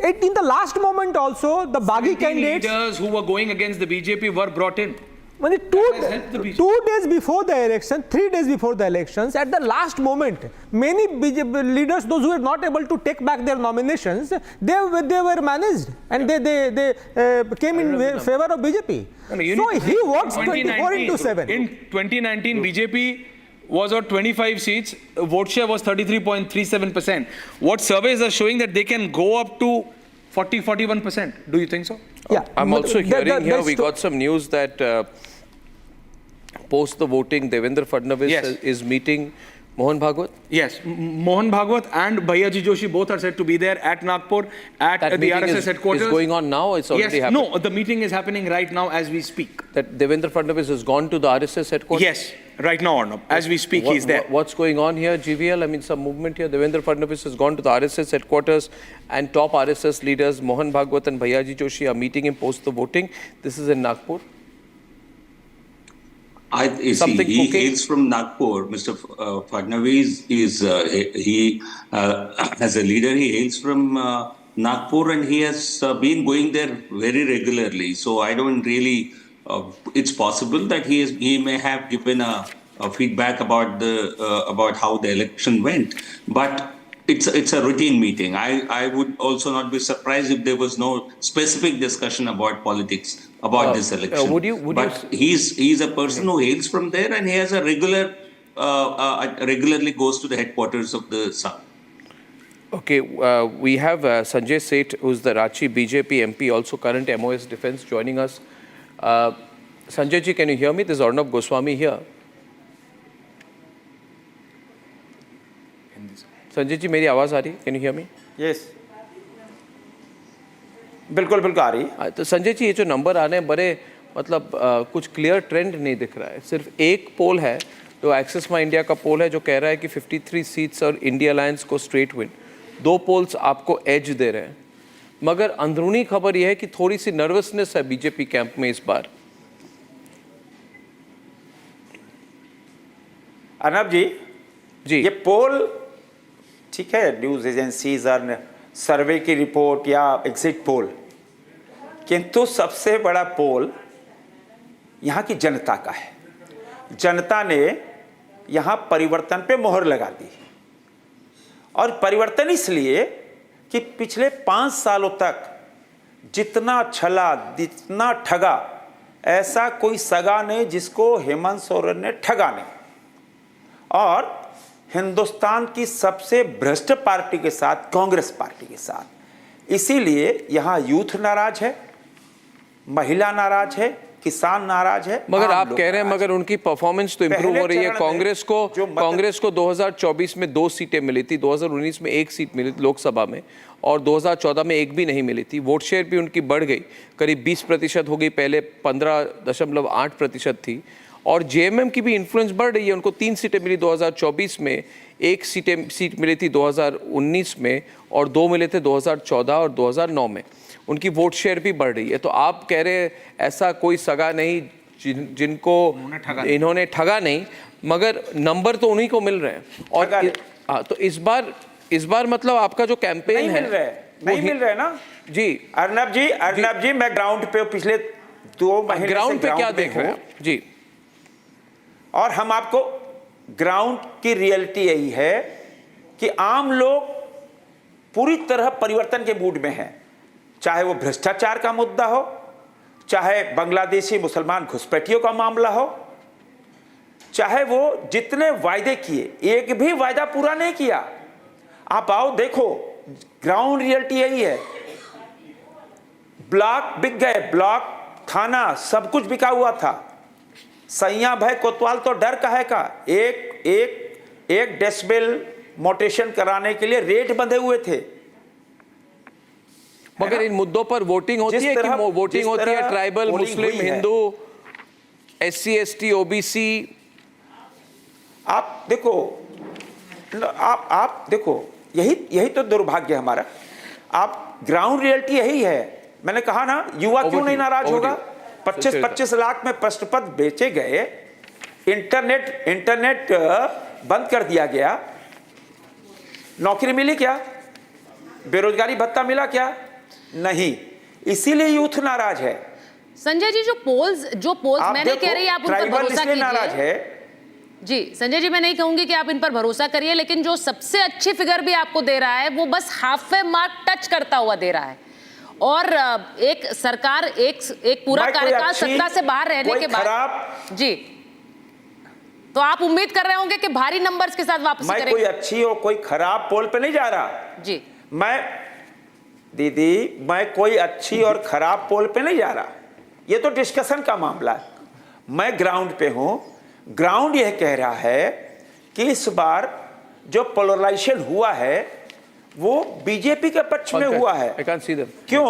In the last moment also, the Baghi candidates... leaders who were going against the BJP were brought in. When 2 days before the election, 3 days before the elections, at the last moment, many BJP leaders, those who were not able to take back their nominations, they were managed and they came in favor of BJP. So he works 24/7. In 2019, BJP was at 25 seats, vote share was 33.37%. What surveys are showing that they can go up to 40-41%. Do you think so? Yeah. I'm also hearing here, we got some news that post the voting, Devendra Fadnavis is meeting Mohan Bhagwat? Yes, Mohan Bhagwat and Bhaiyaji Joshi both are said to be there at Nagpur at the RSS headquarters. Is going on now? It's already happening? No, the meeting is happening right now as we speak. That Devendra Fadnavis has gone to the RSS headquarters? Yes, right now, Arnab. As we speak, he's there. What's going on here, GVL? I mean, some movement here. Devendra Fadnavis has gone to the RSS headquarters and top RSS leaders Mohan Bhagwat and Bhaiyaji Joshi are meeting him post the voting. This is in Nagpur. He hails from Nagpur. Mr. Fadnavis is as a leader, he hails from Nagpur, and he has been going there very regularly. So I don't really. It's possible that he may have given a feedback about how the election went, but it's a routine meeting. I would also not be surprised if there was no specific discussion about politics about this election. He's a person who hails from there, and he has a regularly goes to the headquarters of the Sun. Okay, we have Sanjay Seth, who's the Ranchi BJP MP, also current MOS Defense, joining us. Sanjay ji, can you hear me? This is Arnab Goswami here. Sanjay ji मेरी आवाज़ आ रही है? Can you hear me? Yes. बिल्कुल बिल्कुल आ रही है। तो संजय जी ये जो नंबर आ रहे हैं बड़े मतलब कुछ क्लियर ट्रेंड नहीं दिख रहा है। सिर्फ एक पोल है जो एक्सिस माई इंडिया का पोल है जो कह रहा है कि 53 सीट्स और इंडिया अलायंस को स्ट्रेट विन। 2 पोल्स आपको एज दे रहे हैं, मगर अंदरूनी खबर यह है कि थोड़ी सी नर्वसनेस है बीजेपी कैंप में इस बार। अर्नब जी, ये पोल ठीक है, न्यूज़ एजेंसीज और सर्वे की रिपोर्ट या एग्जिट पोल, किंतु सबसे बड़ा पोल यहाँ की जनता का है। जनता ने यहाँ परिवर्तन पे मोहर लगा दी, और परिवर्तन इसलिए कि पिछले 5 सालों तक जितना छला, जितना ठगा, ऐसा कोई सगा नहीं जिसको हेमंत सोरेन ने ठगा नहीं। और हिंदुस्तान की सबसे भ्रष्ट पार्टी के साथ, कांग्रेस पार्टी के साथ, इसीलिए यहाँ यूथ नाराज है, महिला नाराज है, किसान नाराज है। मगर आप कह रहे हैं मगर उनकी परफॉर्मेंस तो इंप्रूव हो रही है। कांग्रेस को 2024 में 2 सीटें मिली थी, 2019 में 1 सीट मिली थी लोकसभा में, और 2014 में 1 भी नहीं मिली थी। वोट शेयर भी उनकी बढ़ गई, करीब 20% हो गई, पहले 15.8% थी। और जेएमएम की भी इन्फ्लुएंस बढ़ रही है, उनको 3 सीटें मिली 2024 में, 1 सीट मिली थी 2019 में, और 2 मिले थे 2014 और 2009 में। उनकी वोट शेयर भी बढ़ रही है। तो आप कह रहे हैं ऐसा कोई सगा नहीं जिनको इन्होंने ठगा नहीं, मगर नंबर तो उन्हीं को मिल रहे हैं। और हाँ, तो इस बार मतलब आपका जो कैंपेन है नहीं मिल रहे ना जी। अर्नब जी मैं ग्राउंड पे पिछले 2 महीने ग्राउंड पे क्या देख रहे हैं जी, और हम आपको ग्राउंड की रियलिटी यही है कि आम लोग पूरी तरह परिवर्तन के मूड में हैं। चाहे वो भ्रष्टाचार का मुद्दा हो, चाहे बांग्लादेशी मुसलमान घुसपैठियों का मामला हो, चाहे वो जितने वायदे किए, एक भी वायदा पूरा नहीं किया। आप आओ देखो, ग्राउंड रियलिटी यही है। ब्लॉक बिक गए, ब्लॉक थाना सब कुछ बिका हुआ था। सैया भाई कोतवाल तो डर काहे का, एक डेसिबल मोटेशन कराने के लिए रेट बंधे हुए थे। मगर इन मुद्दों पर वोटिंग होती है कि वोटिंग होती है ट्राइबल, मुस्लिम, हिंदू, SC, ST, OBC? आप देखो, आप देखो, यही तो दुर्भाग्य है हमारा। आप ग्राउंड रियलिटी यही है। मैंने कहा ना, युवा क्यों नहीं नाराज होगा? 25 लाख में प्रश्न पत्र बेचे गए, इंटरनेट बंद कर दिया गया, नौकरी मिली क्या? बेरोजगारी भत्ता मिला क्या? नहीं। इसीलिए यूथ नाराज है। संजय जी, जो पोल्स मैं नहीं कह रही आप उन पर भरोसा कीजिए, नाराज है जी। संजय जी, मैं नहीं कहूंगी कि आप इन पर भरोसा करिए, लेकिन जो सबसे अच्छी फिगर भी आपको दे रहा है वो बस हाफ मार्क टच करता हुआ दे रहा है। और एक सरकार एक पूरा कार्यकाल सत्ता से बाहर रहने के बाद जी, तो आप उम्मीद कर रहे होंगे कि भारी नंबर्स के साथ वापसी करेंगे। कोई अच्छी और कोई खराब पोल पे नहीं जा रहा जी। मैं कोई अच्छी और खराब पोल पे नहीं जा रहा। ये तो डिस्कशन का मामला है। मैं ग्राउंड पे हूं। ग्राउंड यह कह रहा है कि इस बार जो पोलराइजेशन हुआ है वो बीजेपी के पक्ष में हुआ है। क्यों?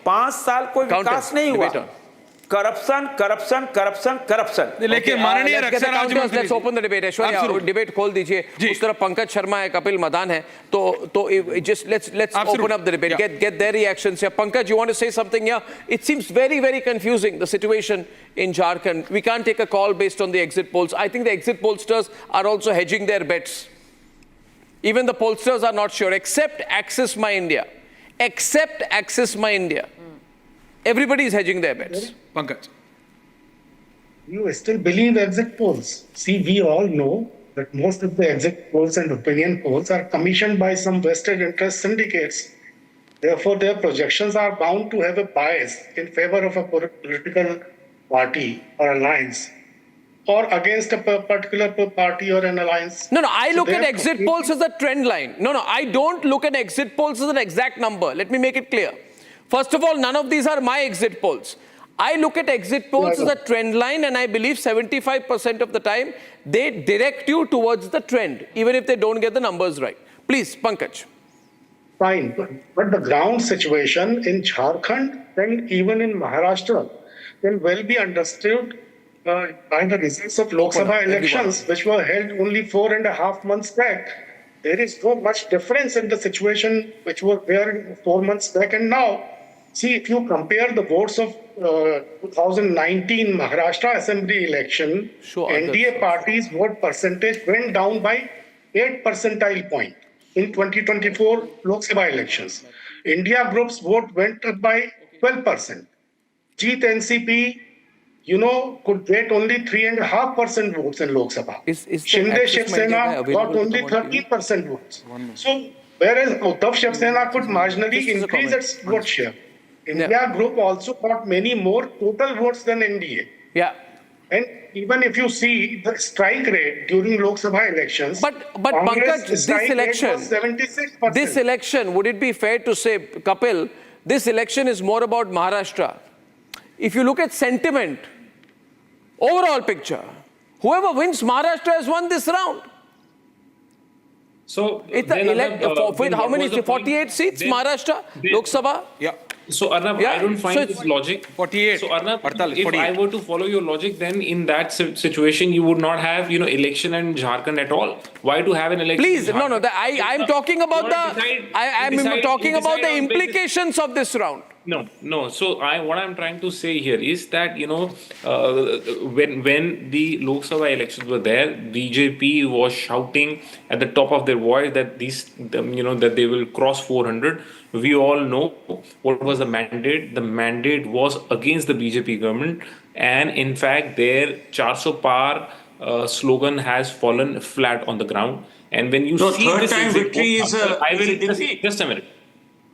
5 साल कोई विकास नहीं हुआ। करप्शन। लेकिन माननीय रक्षा राज्यमंत्री, let's open the debate. Aishwarya, debate खोल दीजिए। उस तरफ पंकज शर्मा है, कपिल मदान है, तो just let's open up the debate, get their reactions here. Pankaj, you want to say something here? It seems very, very confusing, the situation in Jharkhand. We can't take a call based on the exit polls. I think the exit pollsters are also hedging their bets. Even the pollsters are not sure, except Access My India. Everybody is hedging their bets. Pankaj, you still believe exit polls? See, we all know that most of the exit polls and opinion polls are commissioned by some vested interest syndicates. Therefore, their projections are bound to have a bias in favor of a political party or alliance, or against a particular party or an alliance. No, I look at exit polls as a trend line. No, I don't look at exit polls as an exact number. Let me make it clear. First of all, none of these are my exit polls. I look at exit polls as a trend line, and I believe 75% of the time they direct you towards the trend, even if they don't get the numbers right. Please, Pankaj. Fine, but the ground situation in Jharkhand and even in Maharashtra can well be understood by the results of Lok Sabha elections, which were held only 4.5 months back. There is so much difference in the situation which were there 4 months back and now. See, if you compare the votes of 2019 Maharashtra Assembly election, NDA party's vote percentage went down by 8 percentile point. In 2024 Lok Sabha elections, India group's vote went up by 12%. Jeet NCP, could get only 3.5% votes in Lok Sabha. Shinde Sena got only 13% votes. So, whereas Uddhav Shiv Sena could marginally increase its vote share. India group also got many more total votes than NDA. Yeah. And even if you see the strike rate during Lok Sabha elections, but Pankaj, this election, would it be fair to say, Kapil, this election is more about Maharashtra? If you look at sentiment, overall picture, whoever wins Maharashtra has won this round. So, it's with how many? 48 seats, Maharashtra, Lok Sabha? Yeah. So, Arnab, I don't find this logic. 48. So, Arnab, if I were to follow your logic, then in that situation, you would not have, election in Jharkhand at all. Why to have an election? Please, no. I'm talking about I'm talking about the implications of this round. No. So what I'm trying to say here is that when the Lok Sabha elections were there, BJP was shouting at the top of their voice that that they will cross 400. We all know what was the mandate. The mandate was against the BJP government, and in fact, their 400 par slogan has fallen flat on the ground. And when you see third this time victory is just a minute.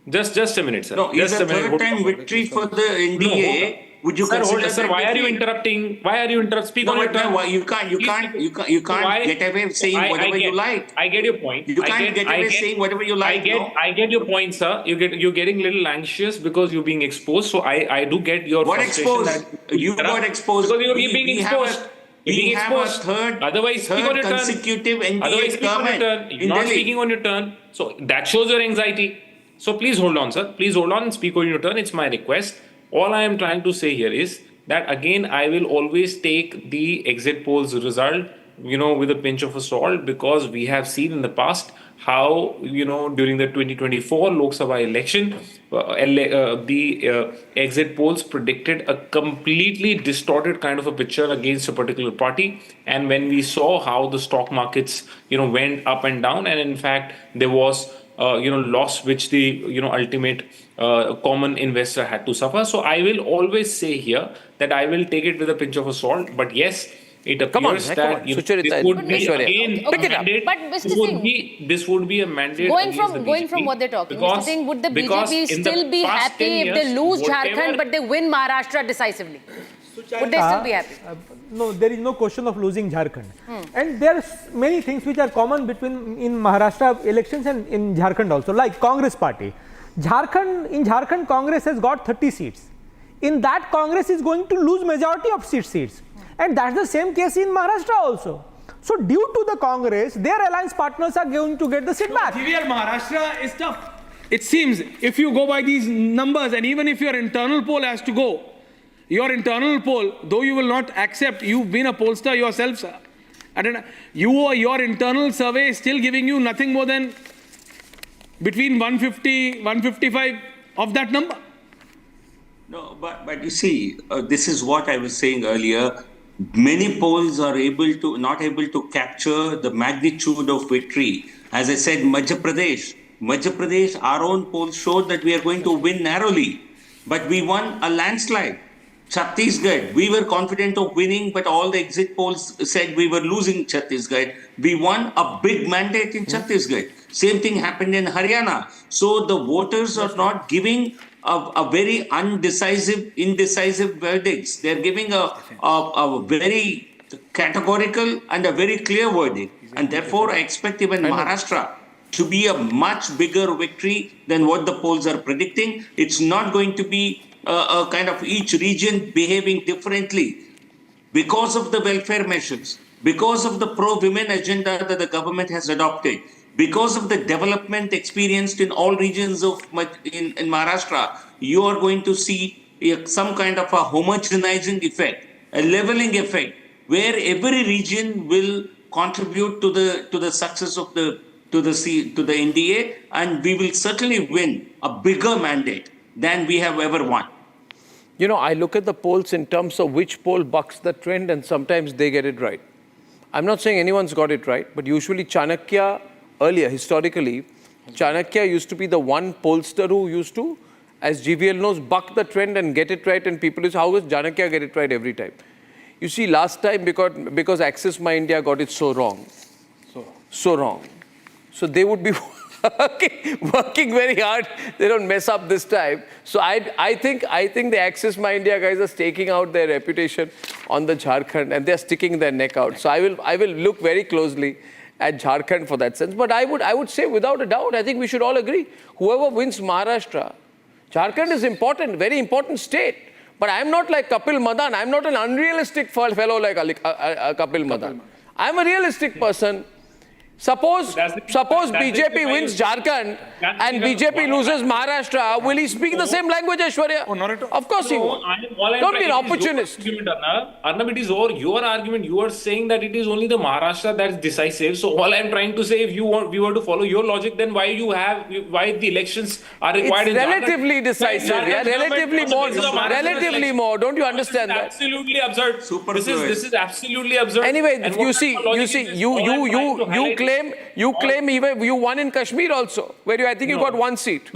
Just a minute, sir. No, it's a third time victory for the NDA Would you Sir, consider sir, that why are you defeat? interrupting? Why are you interrupting? Speak No, on your but turn. no, you can't get away saying whatever you like. I get your point. You can't get away saying whatever you like. I get your point, sir. You're getting a little anxious because you're being exposed. So I do get your What frustration. exposed? You got exposed. Because you're being exposed. We have a third consecutive NDA government You're not speaking on your turn. So that shows your anxiety. So please hold on, sir. Please hold on and speak on your turn. It's my request. All I am trying to say here is that again, I will always take the exit polls result, with a pinch of salt, because we have seen in the past how, during the 2024 Lok Sabha election, the exit polls predicted a completely distorted kind of a picture against a particular party. And when we saw how the stock markets, went up and down, and in fact, there was loss which the ultimate common investor had to suffer. So I will always say here that I will take it with a pinch of salt. But yes, it appears that this would be again a mandate. But Mr. Singh, this would be a mandate going from what they're talking, Mr. Singh, would the BJP still be happy if they lose Jharkhand but they win Maharashtra decisively? Would they still be happy? No, there is no question of losing Jharkhand. And there are many things which are common in Maharashtra elections and in Jharkhand also, like Congress party. In Jharkhand, Congress has got 30 seats. In that, Congress is going to lose majority of seats. And that's the same case in Maharashtra also. So due to the Congress, their alliance partners are going to get the seat back. GVL, Maharashtra is tough. It seems, if you go by these numbers, and even if your internal poll has to go, your internal poll, though you will not accept, you've been a pollster yourself, sir. Your internal survey is still giving you nothing more than between 150, 155 of that number. No, but you see, this is what I was saying earlier. Many polls are not able to capture the magnitude of victory. As I said, Madhya Pradesh, our own polls showed that we are going to win narrowly, but we won a landslide. Chhattisgarh, we were confident of winning, but all the exit polls said we were losing Chhattisgarh. We won a big mandate in Chhattisgarh. Same thing happened in Haryana. So the voters are not giving a very indecisive verdicts. They're giving a very categorical and a very clear verdict. And therefore, I expect even Maharashtra to be a much bigger victory than what the polls are predicting. It's not going to be a kind of each region behaving differently because of the welfare measures, because of the pro-women agenda that the government has adopted, because of the development experienced in all regions in Maharashtra. You are going to see some kind of a homogenizing effect, a leveling effect, where every region will contribute to the success of the NDA, and we will certainly win a bigger mandate than we have ever won. I look at the polls in terms of which poll bucks the trend, and sometimes they get it right. I'm not saying anyone's got it right, but usually Chanakya, earlier, historically, Chanakya used to be the one pollster who used to, as GVL knows, buck the trend and get it right, and people say, how does Chanakya get it right every time? You see, last time, because Axis My India got it so wrong, so they would be working very hard. They don't mess up this time. So I think the Axis My India guys are staking out their reputation on the Jharkhand, and they're sticking their neck out. So I will look very closely at Jharkhand for that sense. But I would say without a doubt, I think we should all agree, whoever wins Maharashtra, Jharkhand is important, very important state. But I'm not like Kapil Madan. I'm not an unrealistic fellow like Kapil Madan. I'm a realistic person. Suppose BJP wins Jharkhand and BJP loses Maharashtra, will he speak the same language, Aishwarya? Oh, not at all. Of course he will. Don't be an opportunist. Arnab, it is your argument. You are saying that it is only the Maharashtra that is decisive. So all I am trying to say, if we were to follow your logic, then why the elections are required in Jharkhand? It's relatively decisive, relatively more. Don't you understand that? Absolutely absurd. This is absolutely absurd. Anyway, you claim even you won in Kashmir also, where I think you got one seat.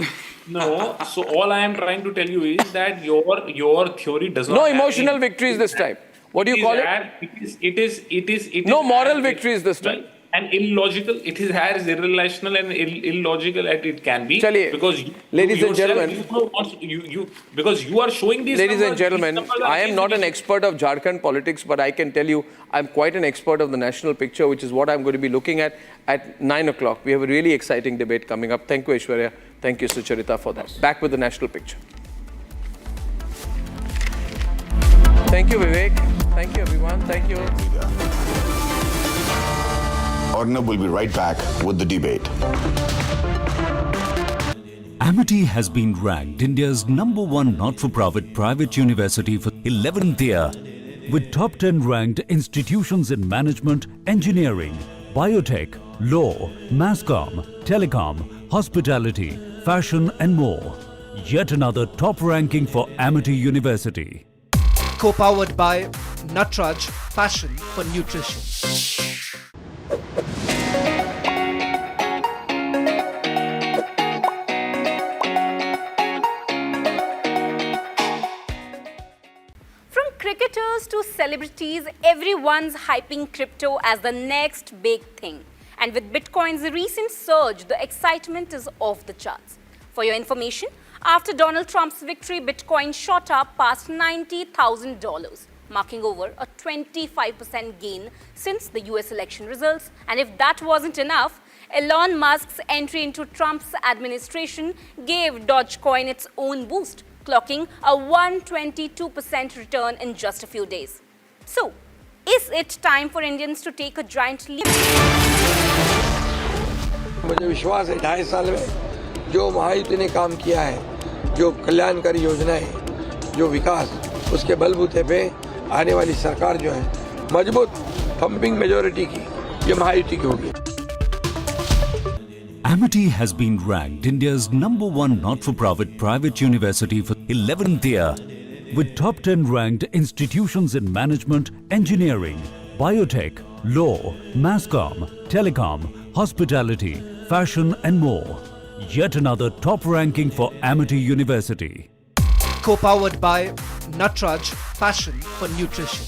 No, so all I am trying to tell you is that your theory does not. No emotional victories this time. What do you call it? It is. No moral victories this time. and illogical. It is as irrational and illogical as it can be. Because ladies and gentlemen, because you are showing these ladies numbers, and gentlemen, these numbers are I am not an expert of Jharkhand politics, but I can tell you I'm quite an expert of the national picture, which is what I'm going to be looking at 9 o'clock. We have a really exciting debate coming up. Thank you, Aishwarya. Thank you, Sucharita, for that. Back with the national picture. Thank you, Vivek. Thank you, everyone. Thank you. Arnab will be right back with the debate. Amity has been ranked India's #1 not-for-profit private university for 11th year, with top 10 ranked institutions in management, engineering, biotech, law, mass comm, telecom, hospitality, fashion and more. Yet another top ranking for Amity University. Co-powered by MATRIZE, passion for nutrition. From cricketers to celebrities, everyone's hyping crypto as the next big thing. And with Bitcoin's recent surge, the excitement is off the charts. For your information, after Donald Trump's victory, Bitcoin shot up past $90,000, marking over a 25% gain since the US election results. And if that wasn't enough, Elon Musk's entry into Trump's administration gave Dogecoin its own boost, clocking a 122% return in just a few days. So, is it time for Indians to take a giant leap? मुझे विश्वास है 2.5 साल में जो महायुति ने काम किया है, जो कल्याणकारी योजनाएं, जो विकास, उसके बलबूते पे आने वाली सरकार जो है मजबूत पंपिंग मेजॉरिटी की, ये महायुति की होगी. Amity has been ranked India's #1 not-for-profit private university for 11th year, with top 10 ranked institutions in management, engineering, biotech, law, mass comm, telecom, hospitality, fashion and more. Yet another top ranking for Amity University. Co-powered by MATRIZE, passion for nutrition.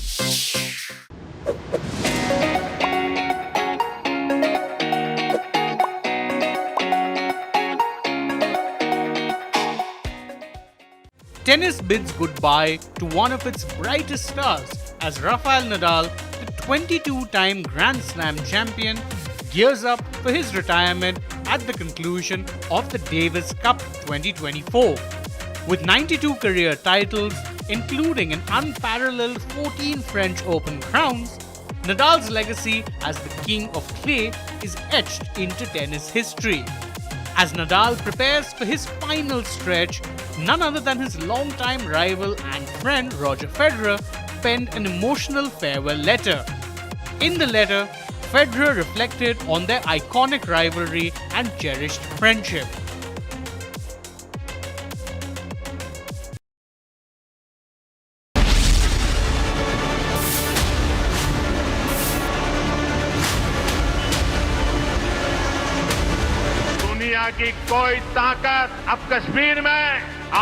Tennis bids goodbye to one of its brightest stars as Rafael Nadal, the 22-time Grand Slam champion, gears up for his retirement at the conclusion of the Davis Cup 2024. With 92 career titles, including an unparalleled 14 French Open crowns, Nadal's legacy as the king of clay is etched into tennis history. As Nadal prepares for his final stretch, none other than his longtime rival and friend Roger Federer penned an emotional farewell letter. In the letter, Federer reflected on their iconic rivalry and cherished friendship. दुनिया की कोई ताकत अब कश्मीर में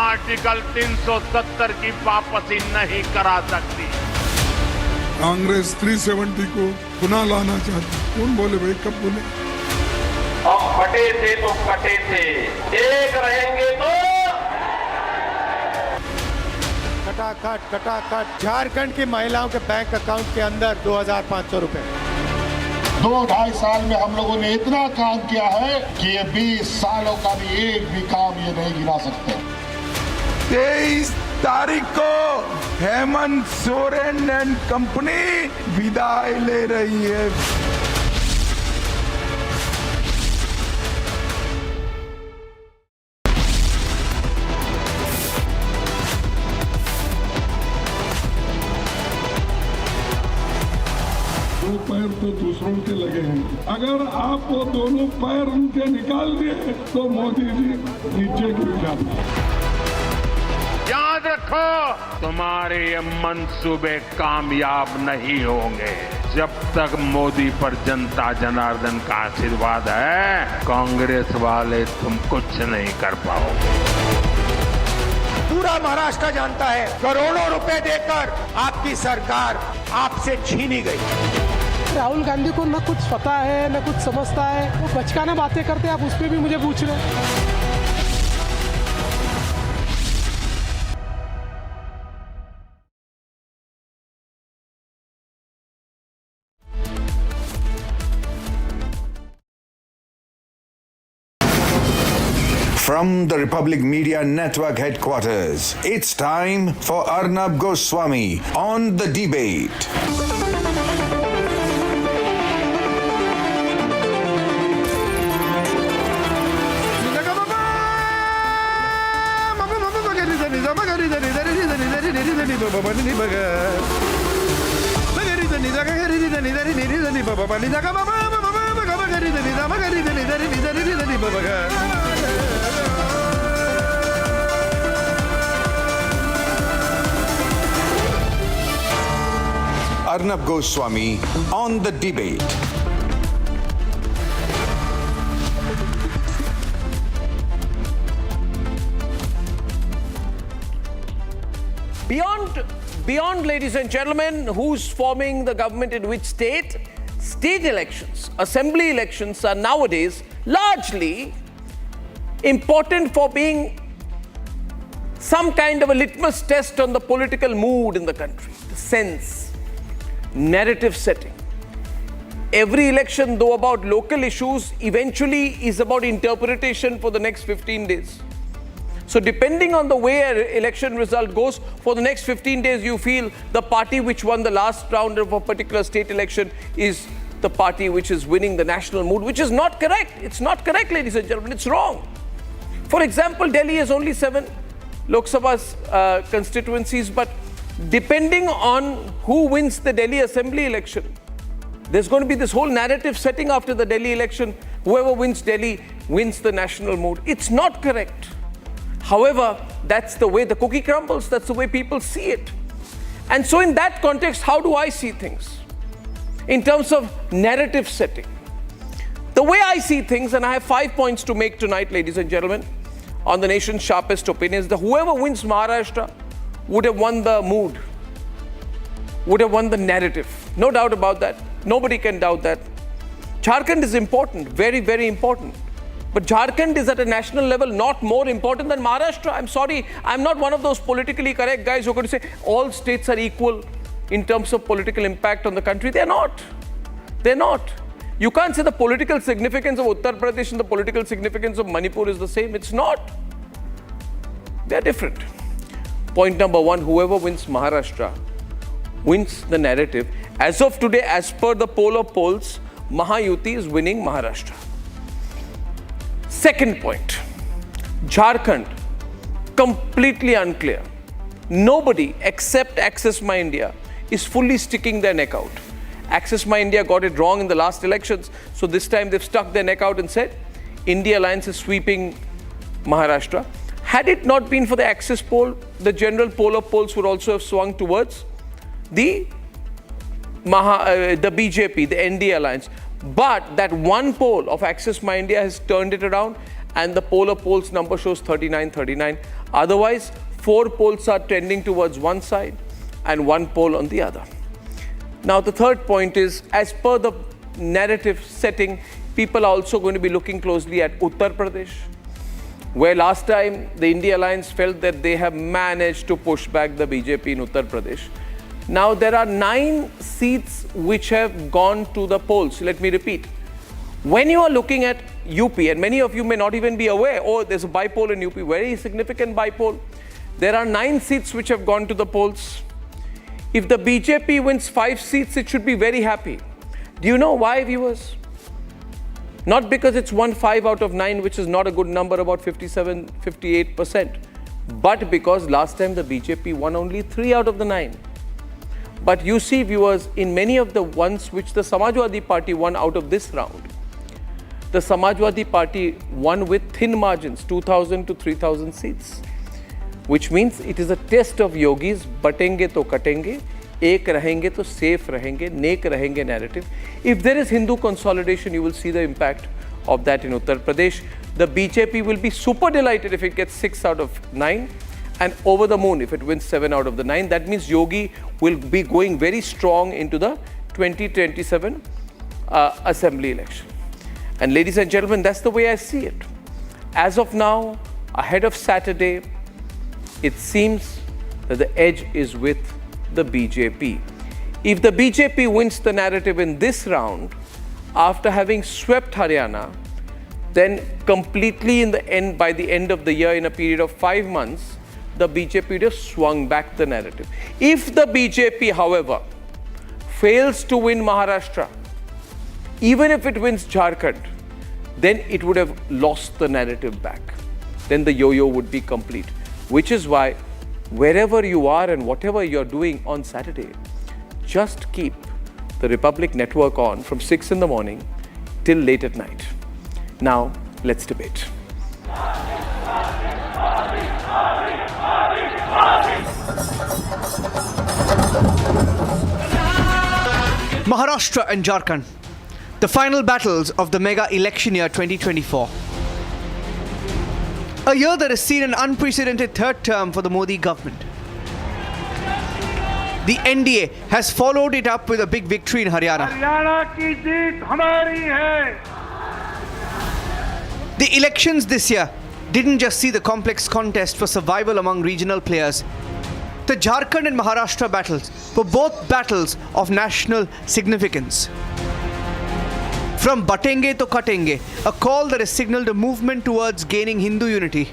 article 370 की वापसी नहीं करा सकती. कांग्रेस 370 को पुनः लाना चाहती. कौन बोले भाई, कब बोले? अब फटे थे तो कटे थे, एक रहेंगे तो कटाकट झारखंड की महिलाओं के बैंक अकाउंट के अंदर 2,500 रुपए. 2-2.5 साल में हम लोगों ने इतना काम किया है कि ये 20 सालों का भी एक भी काम ये नहीं गिना सकते. 23 तारीख को हेमंत सोरेन एंड कंपनी विदाई ले रही है. दो पैर तो दूसरों के लगे हैं. अगर आप वो दोनों पैर उनके निकाल दिए तो मोदी जी नीचे गिर जाते. याद रखो, तुम्हारे ये मंसूबे कामयाब नहीं होंगे. जब तक मोदी पर जनता जनार्दन का आशीर्वाद है, कांग्रेस वाले तुम कुछ नहीं कर पाओगे. पूरा महाराष्ट्र जानता है, करोड़ों रुपए देकर आपकी सरकार आपसे छीनी गई. राहुल गांधी को न कुछ पता है न कुछ समझता है, वो बचकाना बातें करते हैं, आप उस पर भी मुझे पूछ रहे हैं। From the Republic Media Network headquarters, it's time for Arnab Goswami on The Debate. Arnab Goswami on The Debate. Beyond, ladies and gentlemen, who's forming the government in which state, state elections, assembly elections are nowadays largely important for being some kind of a litmus test on the political mood in the country, the sense, narrative setting. Every election, though about local issues, eventually is about interpretation for the next 15 days. So depending on the way an election result goes, for the next 15 days you feel the party which won the last round of a particular state election is the party which is winning the national mood, which is not correct. It's not correct, ladies and gentlemen. It's wrong. For example, Delhi has only 7 Lok Sabha constituencies, but depending on who wins the Delhi Assembly election, there's going to be this whole narrative setting after the Delhi election. Whoever wins Delhi wins the national mood. It's not correct. However, that's the way the cookie crumbles. That's the way people see it. And so in that context, how do I see things? In terms of narrative setting. The way I see things, and I have 5 points to make tonight, ladies and gentlemen, on the nation's sharpest opinions, that whoever wins Maharashtra would have won the mood, would have won the narrative. No doubt about that. Nobody can doubt that. Jharkhand is important, very, very important. But Jharkhand is at a national level not more important than Maharashtra. I'm sorry, I'm not one of those politically correct guys who are going to say all states are equal in terms of political impact on the country. They're not. They're not. You can't say the political significance of Uttar Pradesh and the political significance of Manipur is the same. It's not. They're different. Point number 1, whoever wins Maharashtra wins the narrative. As of today, as per the poll of polls, Mahayuti is winning Maharashtra. Second point, Jharkhand, completely unclear. Nobody except Access My India is fully sticking their neck out. Access My India got it wrong in the last elections, so this time they've stuck their neck out and said, India Alliance is sweeping Maharashtra. Had it not been for the Access poll, the general poll of polls would also have swung towards the BJP, the NDA Alliance. But that one poll of Access My India has turned it around, and the poll of polls number shows 39-39. Otherwise, 4 polls are trending towards one side and 1 poll on the other. Now, the third point is, as per the narrative setting, people are also going to be looking closely at Uttar Pradesh, where last time the India Alliance felt that they have managed to push back the BJP in Uttar Pradesh. Now, there are 9 seats which have gone to the polls. Let me repeat. When you are looking at UP, and many of you may not even be aware, oh, there's a bipoll in UP, very significant bipoll. There are 9 seats which have gone to the polls. If the BJP wins 5 seats, it should be very happy. Do you know why, viewers? Not because it's won 5 out of 9, which is not a good number, about 57-58%, but because last time the BJP won only 3 out of the 9. But you see, viewers, in many of the ones which the Samajwadi Party won out of this round, the Samajwadi Party won with thin margins, 2,000 to 3,000 seats, which means it is a test of yogis, batenge to katenge, ek rahenge to safe rahenge, nek rahenge narrative. If there is Hindu consolidation, you will see the impact of that in Uttar Pradesh. The BJP will be super delighted if it gets 6 out of 9. And over the moon if it wins 7 out of the 9. That means Yogi will be going very strong into the 2027 Assembly election. And ladies and gentlemen, that's the way I see it. As of now, ahead of Saturday, it seems that the edge is with the BJP. If the BJP wins the narrative in this round, after having swept Haryana, then completely in the end, by the end of the year, in a period of 5 months, the BJP would have swung back the narrative. If the BJP, however, fails to win Maharashtra, even if it wins Jharkhand, then it would have lost the narrative back. Then the yo-yo would be complete. Which is why, wherever you are and whatever you're doing on Saturday, just keep the Republic Network on from 6 in the morning till late at night. Now, let's debate. Maharashtra and Jharkhand, the final battles of the mega election year 2024. A year that has seen an unprecedented third term for the Modi government. The NDA has followed it up with a big victory in Haryana. The elections this year didn't just see the complex contest for survival among regional players. The Jharkhand and Maharashtra battles were both battles of national significance. From Batenge to Katenge, a call that has signaled a movement towards gaining Hindu unity.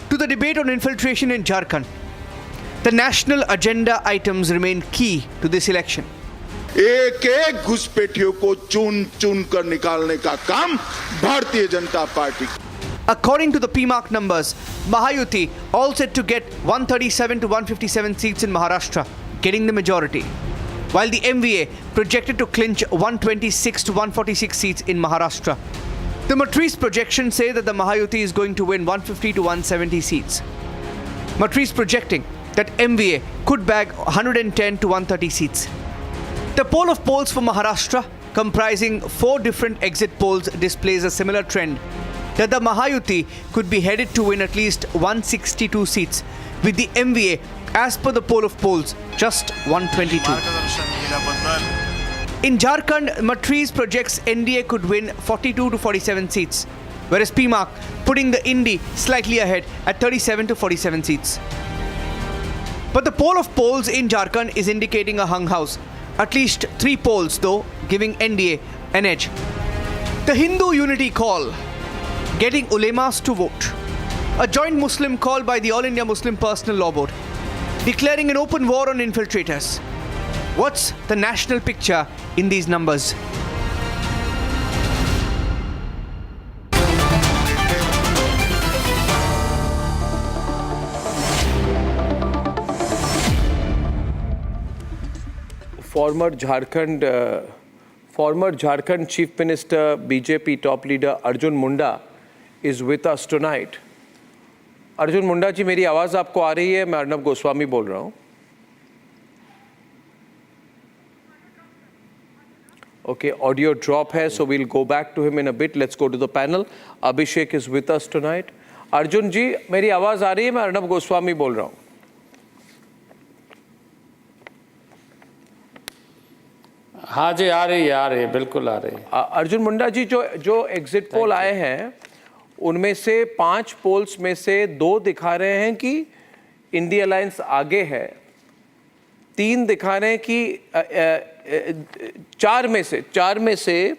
To the debate on infiltration in Jharkhand, the national agenda items remain key to this election. एक एक घुसपैठियों को चुन चुन कर निकालने का काम Bharatiya Janata party. According to the P-MARQ numbers, Mahayuti all set to get 137 to 157 seats in Maharashtra, getting the majority, while the MVA projected to clinch 126 to 146 seats in Maharashtra. The MATRIZE projections say that the Mahayuti is going to win 150 to 170 seats. MATRIZE projecting that MVA could bag 110 to 130 seats. The poll of polls for Maharashtra, comprising 4 different exit polls, displays a similar trend, that the Mahayuti could be headed to win at least 162 seats, with the MVA, as per the poll of polls, just 122. In Jharkhand, MATRIZE projects NDA could win 42 to 47 seats, whereas P-MARQ putting the INDI slightly ahead at 37 to 47 seats. But the poll of polls in Jharkhand is indicating a hung house. At least 3 polls, though, giving NDA an edge. The Hindu unity call, getting ulemas to vote. A joint Muslim call by the All India Muslim Personal Law Board, declaring an open war on infiltrators. What's the national picture in these numbers? Former Jharkhand Chief Minister, BJP top leader Arjun Munda is with us tonight. Arjun Munda जी, मेरी आवाज़ आपको आ रही है? मैं अर्नब गोस्वामी बोल रहा हूँ. Okay, audio drop hai, so we'll go back to him in a bit. Let's go to the panel. Abhishek is with us tonight. Arjun जी, मेरी आवाज़ आ रही है? मैं अर्नब गोस्वामी बोल रहा हूँ. हाँ जी, आ रही है, बिल्कुल आ रही है. अर्जुन मुंडा जी, जो एग्जिट पोल आए हैं, उनमें से 5 पोल्स में से 2 दिखा रहे हैं कि इंडिया अलायंस आगे है, 3 दिखा रहे हैं कि 4 में से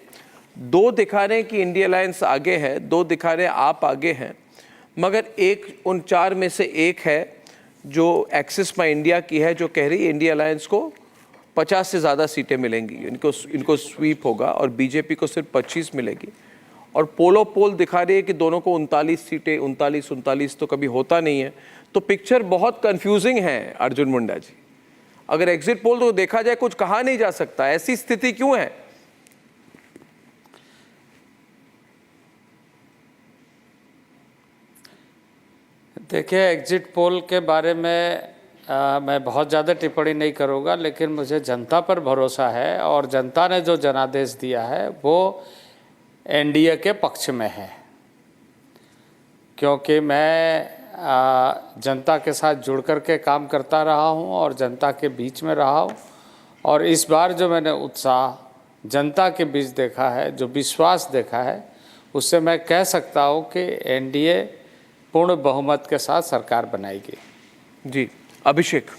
2 दिखा रहे हैं कि इंडिया अलायंस आगे है, 2 दिखा रहे हैं आप आगे हैं, मगर उन 4 में से एक है जो एक्सिस माई इंडिया की है, जो कह रही है इंडिया अलायंस को 50 से ज़्यादा सीटें मिलेंगी, इनको स्वीप होगा, और बीजेपी को सिर्फ 25 मिलेगी. और पोलो पोल दिखा रही है कि दोनों को 39 सीटें, 39 तो कभी होता नहीं है. तो पिक्चर बहुत कंफ्यूजिंग है अर्जुन मुंडा जी. अगर एग्जिट पोल तो देखा जाए कुछ कहा नहीं जा सकता, ऐसी स्थिति क्यों है? देखिए, एग्जिट पोल के बारे में मैं बहुत ज़्यादा टिप्पणी नहीं करूँगा, लेकिन मुझे जनता पर भरोसा है और जनता ने जो जनादेश दिया है वो एनडीए के पक्ष में है. क्योंकि मैं जनता के साथ जुड़ कर के काम करता रहा हूं और जनता के बीच में रहा हूं, और इस बार जो मैंने उत्साह जनता के बीच देखा है, जो विश्वास देखा है, उससे मैं कह सकता हूं कि एनडीए पूर्ण बहुमत के साथ सरकार बनाएगी। जी, अभिषेक।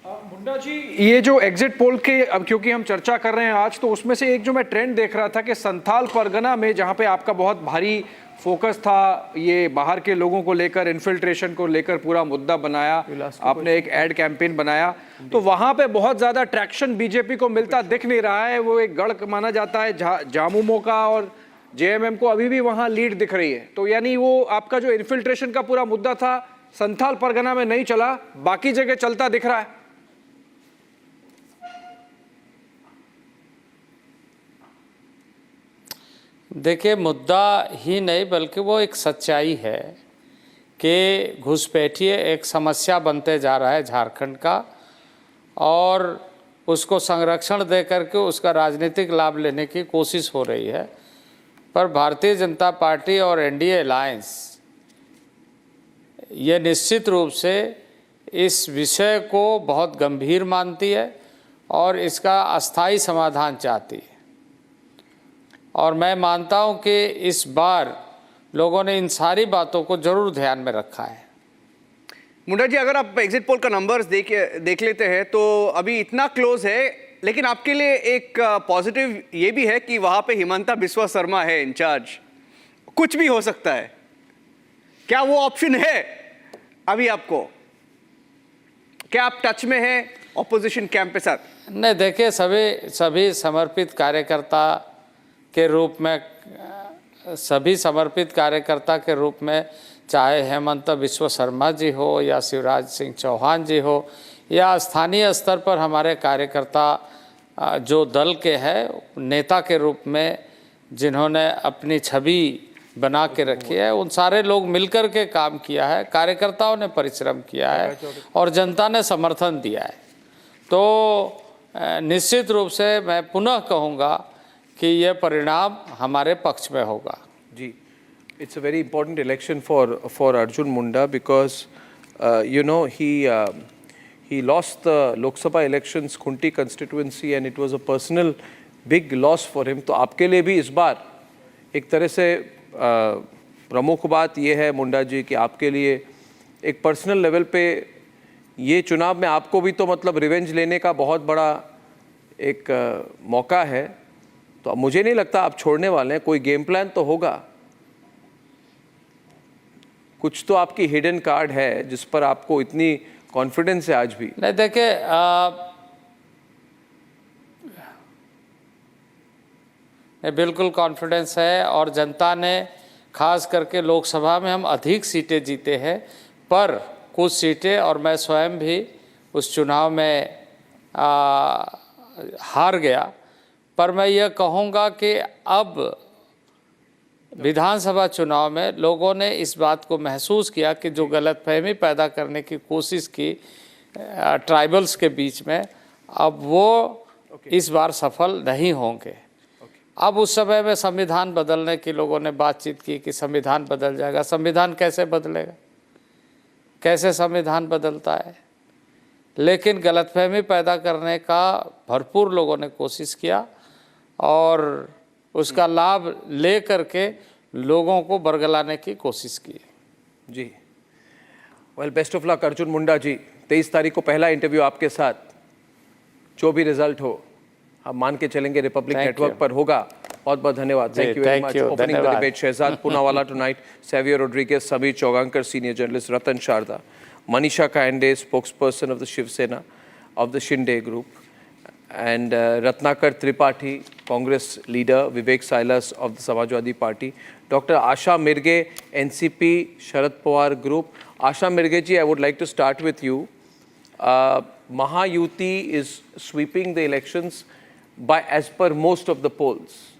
मुंडा जी, ये जो एग्जिट पोल के, अब क्योंकि हम चर्चा कर रहे हैं आज, तो उसमें से एक जो मैं ट्रेंड देख रहा था कि संथाल परगना में, जहां पे आपका बहुत भारी फोकस था, ये बाहर के लोगों को लेकर, इन्फिल्ट्रेशन को लेकर पूरा मुद्दा बनाया, आपने एक एड कैंपेन बनाया, तो वहां पे बहुत ज्यादा ट्रैक्शन बीजेपी को मिलता दिख नहीं रहा है। वो एक गढ़ माना जाता है जामुमो का, और जेएमएम को अभी भी वहां लीड दिख रही है। तो यानी वो आपका जो इन्फिल्ट्रेशन का पूरा मुद्दा था, संथाल परगना में नहीं चला, बाकी जगह चलता दिख रहा है। देखिए, मुद्दा ही नहीं बल्कि वो एक सच्चाई है कि घुसपैठिए एक समस्या बनते जा रहा है झारखंड का, और उसको संरक्षण दे करके उसका राजनीतिक लाभ लेने की कोशिश हो रही है। पर भारतीय जनता पार्टी और एनडीए अलायंस ये निश्चित रूप से इस विषय को बहुत गंभीर मानती है और इसका अस्थायी समाधान चाहती है, और मैं मानता हूं कि इस बार लोगों ने इन सारी बातों को जरूर ध्यान में रखा है। मुंडा जी, अगर आप एग्जिट पोल का नंबर्स देख लेते हैं तो अभी इतना क्लोज है, लेकिन आपके लिए एक पॉजिटिव ये भी है कि वहां पे हिमंता बिस्वा शर्मा है इंचार्ज, कुछ भी हो सकता है। क्या वो ऑप्शन है अभी आपको? क्या आप टच में हैं ऑपोजिशन कैंप के साथ? नहीं, देखिए, सभी समर्पित कार्यकर्ता के रूप में, सभी समर्पित कार्यकर्ता के रूप में, चाहे हेमंत बिस्वा शर्मा जी हो या शिवराज सिंह चौहान जी हो या स्थानीय स्तर पर हमारे कार्यकर्ता जो दल के हैं, नेता के रूप में जिन्होंने अपनी छवि बना के रखी है, उन सारे लोग मिलकर के काम किया है, कार्यकर्ताओं ने परिश्रम किया है और जनता ने समर्थन दिया है। तो निश्चित रूप से मैं पुनः कहूँगा कि यह परिणाम हमारे पक्ष में होगा। जी, it's a very important election for Arjun Munda because you know he lost the Lok Sabha elections Khunti constituency and it was a personal big loss for him. तो आपके लिए भी इस बार एक तरह से प्रमुख बात ये है मुंडा जी कि आपके लिए एक पर्सनल लेवल पे ये चुनाव में आपको भी तो मतलब रिवेंज लेने का बहुत बड़ा एक मौका है। तो अब मुझे नहीं लगता आप छोड़ने वाले हैं, कोई गेम प्लान तो होगा, कुछ तो आपकी हिडन कार्ड है जिस पर आपको इतनी कॉन्फिडेंस है आज भी। नहीं, देखिए, बिल्कुल कॉन्फिडेंस है, और जनता ने खास करके लोकसभा में हम अधिक सीटें जीते हैं, पर कुछ सीटें, और मैं स्वयं भी उस चुनाव में हार गया। पर मैं ये कहूँगा कि अब विधानसभा चुनाव में लोगों ने इस बात को महसूस किया कि जो गलतफहमी पैदा करने की कोशिश की ट्राइबल्स के बीच में, अब वो इस बार सफल नहीं होंगे। अब उस समय में संविधान बदलने की लोगों ने बातचीत की कि संविधान बदल जाएगा। संविधान कैसे बदलेगा? कैसे संविधान बदलता है? लेकिन गलतफहमी पैदा करने का भरपूर लोगों ने कोशिश किया और उसका लाभ ले करके लोगों को बरगलाने की कोशिश की। जी, well, best of luck Arjun Munda ji. 23 तारीख को पहला इंटरव्यू आपके साथ, जो भी रिजल्ट हो हम मान के चलेंगे रिपब्लिक नेटवर्क पर होगा। बहुत बहुत धन्यवाद। Thank you very much. Opening the debate, Shehzad Poonawalla tonight, Savio Rodrigues, Sameer Chaugankar senior journalist, Ratan Sharda, Manisha Kande, spokesperson of the Shiv Sena of the Shinde group, and Ratnakar Tripathi, Congress leader, Vivek Silas of the Samajwadi Party, Dr. Asha Mirge, NCP Sharad Pawar group. Asha Mirge ji, I would like to start with you. Mahayuti is sweeping the elections by as per most of the polls.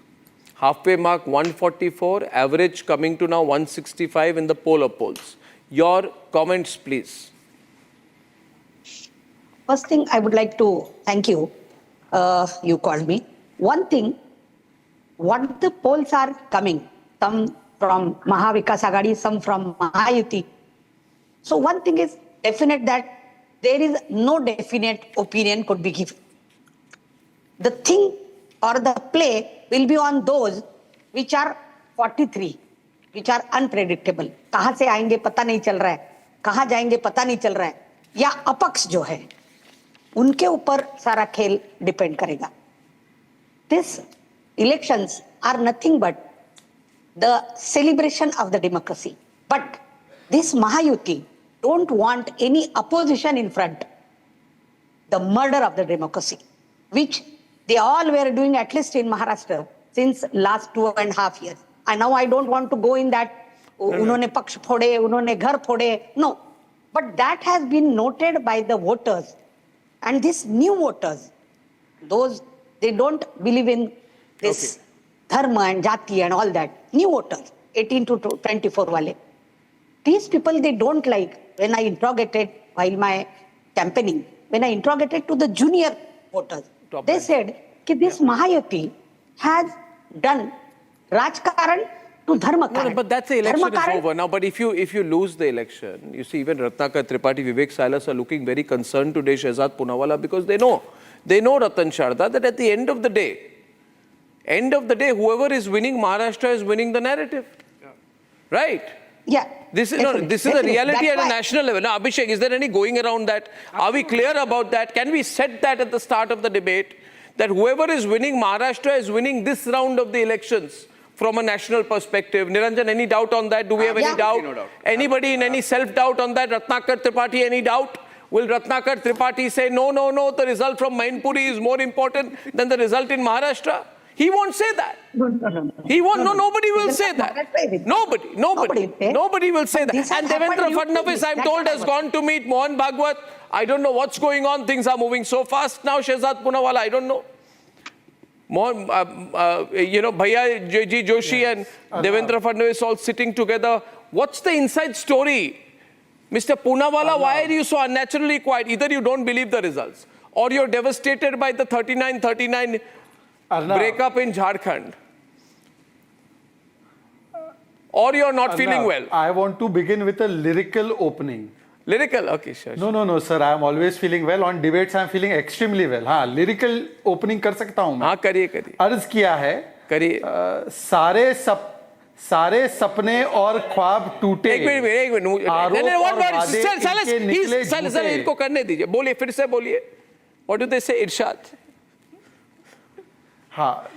Halfway mark 144, average coming to now 165 in the poll of polls. Your comments, please. First thing, I would like to thank you. You called me. One thing, what the polls are coming, some from Mahavikas Agadi, some from Mahayuti. So one thing is definite, that there is no definite opinion could be given. The thing or the play will be on those which are 43, which are unpredictable. कहाँ से आएंगे पता नहीं चल रहा है, कहाँ जाएंगे पता नहीं चल रहा है, या अपक्ष जो है उनके ऊपर सारा खेल डिपेंड करेगा. These elections are nothing but the celebration of the democracy. But this Mahayuti don't want any opposition in front. The murder of the democracy, which they all were doing, at least in Maharashtra, since last 2.5 years. And now I don't want to go in that, unhone paksh phode, unhone ghar phode. No. But that has been noted by the voters. And these new voters, those, they don't believe in this dharma and jati and all that. New voters, 18 to 24 wale. These people, they don't like, when I interrogated while my campaigning, when I interrogated to the junior voters, they said that this Mahayuti has done Rajkaran to Dharma Karan. No, but that's the election is over now. But if you lose the election, you see even Ratnakar Tripathi, Vivek Silas are looking very concerned today, Shehzad Poonawalla, because they know Ratan Sharda, that at the end of the day, whoever is winning Maharashtra is winning the narrative. Yeah. Right? Yeah. This is a reality at a national level. Now, Abhishek, is there any going around that? Are we clear about that? Can we set that at the start of the debate, that whoever is winning Maharashtra is winning this round of the elections from a national perspective? Niranjan, any doubt on that? Do we have any doubt? No doubt. Anybody in any self-doubt on that? Ratnakar Tripathi, any doubt? Will Ratnakar Tripathi say, no, the result from Mainpuri is more important than the result in Maharashtra? He won't say that. He won't. No, nobody will say that. Nobody will say that. And Devendra Fadnavis, I'm told, has gone to meet Mohan Bhagwat. I don't know what's going on. Things are moving so fast now, Shehzad Poonawalla. I don't know. Bhaiya J.G. Joshi and Devendra Fadnavis all sitting together. What's the inside story? Mr. Poonawalla, why are you so unnaturally quiet? Either you don't believe the results, or you're devastated by the 39-39 breakup in Jharkhand, or you're not feeling well. I want to begin with a lyrical opening. Lyrical? Okay, sure. No, sir. I am always feeling well. On debates, I am feeling extremely well. हाँ, lyrical opening कर सकता हूँ मैं. हाँ, करिए. अर्ज किया है. करिए. सारे सपने और ख्वाब टूटे. एक मिनट. सर, इनको करने दीजिए. बोलिए, फिर से बोलिए. What do they say, Irshad? हाँ,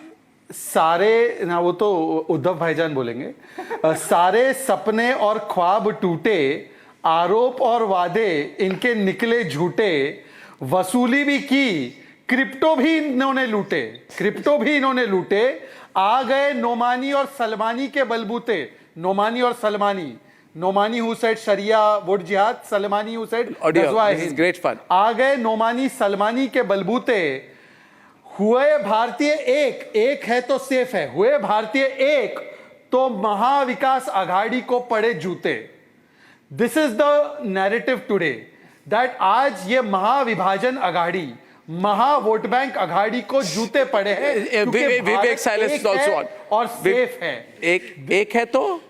सारे ना, वो तो उद्धव भाईजान बोलेंगे. सारे सपने और ख्वाब टूटे, आरोप और वादे इनके निकले झूठे, वसूली भी की, क्रिप्टो भी इन्होंने लूटे, आ गए नोमानी और सलमानी के बलबूते. Nomani who said Sharia would jihad, Salmani who said that's why this is great fun. आ गए नोमानी सलमानी के बलबूते, हुए भारतीय एक है तो सेफ है, हुए भारतीय एक तो महाविकास आघाड़ी को पड़े जूते. This is the narrative today, that आज ये महाविभाजन आघाड़ी, महा वोट बैंक आघाड़ी को जूते पड़े हैं. विवेक साइलेंस also और सेफ है. एक है तो,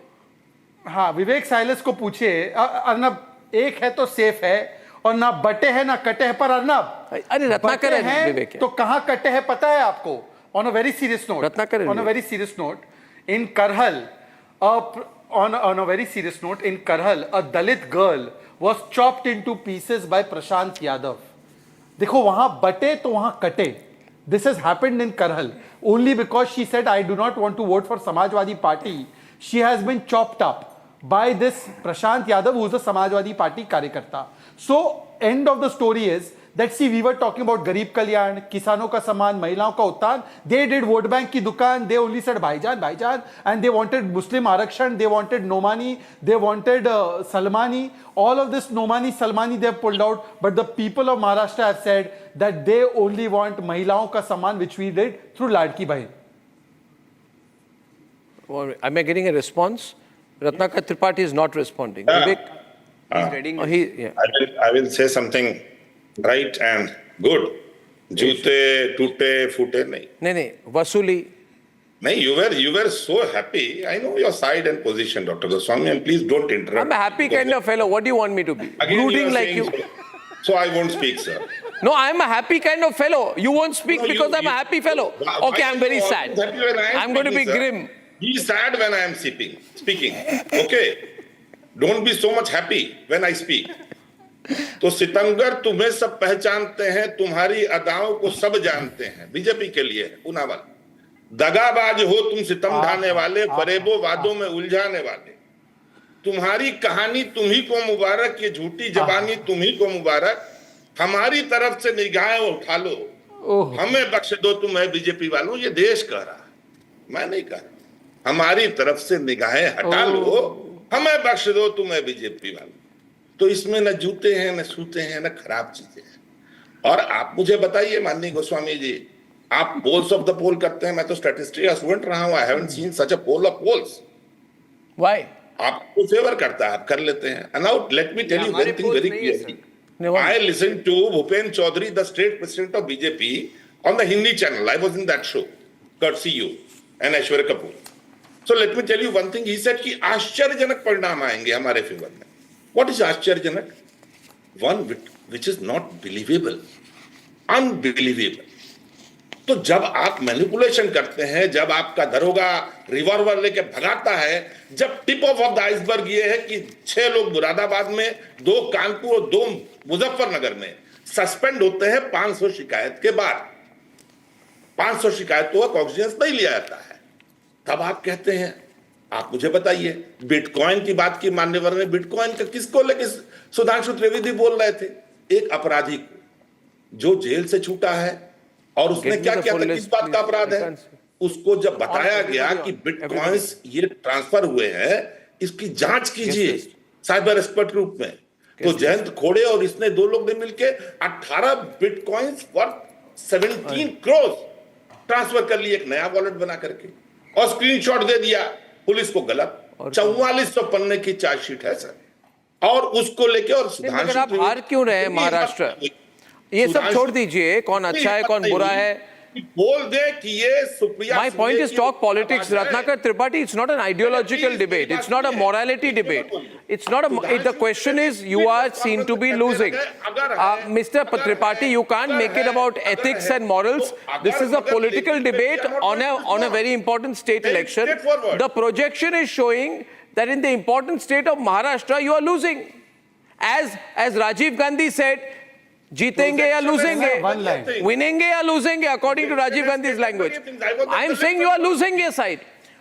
हाँ, विवेक साइलेंस को पूछिए. अर्नब, एक है तो सेफ है, और ना बटे हैं ना कटे हैं. पर अर्नब, अरे रत्नाकर हैं तो कहां कटे हैं पता है आपको? On a very serious note, in Karhal, on a very serious note, in Karhal, a Dalit girl was chopped into pieces by Prashant Yadav. देखो, वहां बटे तो वहां कटे. This has happened in Karhal only because she said, I do not want to vote for Samajwadi Party. She has been chopped up by this Prashant Yadav, who is a Samajwadi Party कार्यकर्ता. So, end of the story is that, see, we were talking about Garib Kalyan, Kisanon ka Samman, Mahilaon ka Uttan. They did vote bank ki dukaan. They only said Bhaijan, and they wanted Muslim Arakshan, they wanted Nomani, they wanted Salmani. All of this Nomani, Salmani they have pulled out. But the people of Maharashtra have said that they only want Mahilaon ka Samman, which we did through Ladki Bahin. Well, am I getting a response? Ratnakar Tripathi is not responding. Vivek? I will say something right and good. Joote, toote, foote, nahi. नहीं, वसूली. No, you were so happy. I know your side and position, Dr. Goswami, and please don't interrupt. I'm a happy kind of fellow. What do you want me to be? Brooding like you? So I won't speak, sir. No, I'm a happy kind of fellow. You won't speak because I'm a happy fellow. Okay, I'm very sad. I'm going to be grim. Be sad when I am speaking. Okay? Don't be so much happy when I speak. तो सितमगर तुम्हें सब पहचानते हैं, तुम्हारी अदाओं को सब जानते हैं. बीजेपी के लिए पुनावल. दगाबाज हो तुम, सितम ढाने वाले, फरेबो वादों में उलझाने वाले. तुम्हारी कहानी तुम्ही को मुबारक, ये झूठी जबानी तुम्ही को मुबारक. हमारी तरफ से निगाहें उठा लो, हमें बख्श दो तुम्हें बीजेपी वालों. ये देश कह रहा, मैं नहीं कह रहा. हमारी तरफ से निगाहें हटा लो, हमें बख्श दो तुम्हें बीजेपी वालों. तो इसमें न जूते हैं, न सूते हैं, न खराब चीजें हैं. और आप मुझे बताइए माननीय गोस्वामी जी, आप पोल्स ऑफ द पोल करते हैं. मैं तो स्टैटिस्टिक्स स्टूडेंट रहा हूं. I haven't seen such a poll of polls. Why? आपको फेवर करता है, आप कर लेते हैं. And now let me tell you one thing very clearly. I listened to Bhupen Chaudhary, the state president of BJP, on the Hindi channel. I was in that show, courtesy you and Aishwarya Kapoor. So let me tell you one thing. He said कि आश्चर्यजनक परिणाम आएंगे हमारे favour में. What is आश्चर्यजनक? One which is not believable, unbelievable. तो जब आप मैनिपुलेशन करते हैं, जब आपका दरोगा रिवॉल्वर लेके भगाता है, जब टिप ऑफ द आइसबर्ग ये है कि 6 लोग मुरादाबाद में, 2 कानपुर और 2 मुजफ्फरनगर में सस्पेंड होते हैं 500 शिकायत के बाद. 500 शिकायतों का कॉग्निजेंस नहीं लिया जाता है. तब आप कहते हैं, आप मुझे बताइए, बिटकॉइन की बात की मान्यवर ने. बिटकॉइन का किसको लेके सुधांशु त्रिवेदी बोल रहे थे? एक अपराधी को जो जेल से छूटा है और उसने क्या किया था, किस बात का अपराध है, उसको जब बताया गया कि बिटकॉइंस ये ट्रांसफर हुए हैं, इसकी जांच कीजिए साइबर एक्सपर्ट रूप में. तो जयंत खोड़े और इसने 2 लोग ने मिलके 18 बिटकॉइंस फॉर 17 करोड़ ट्रांसफर कर लिए, एक नया वॉलेट बना करके, और स्क्रीनशॉट दे दिया पुलिस को. गलत 4400 पन्ने की चार्जशीट है सर. और उसको लेके और सुधांशु, आप हार क्यों रहे महाराष्ट्र? ये सब छोड़ दीजिए, कौन अच्छा है कौन बुरा है, बोल दे कि ये Supriya. My point is talk politics, Ratnakar Tripathi. It's not an ideological debate. It's not a morality debate. It's not a. The question is, you are seen to be losing. Mr. Tripathi, you can't make it about ethics and morals. This is a political debate on a very important state election. The projection is showing that in the important state of Maharashtra, you are losing. As Rajiv Gandhi said, जीतेंगे या लूजेंगे, विनेंगे या लूजेंगे, according to Rajiv Gandhi's language. I am saying you are losing your side.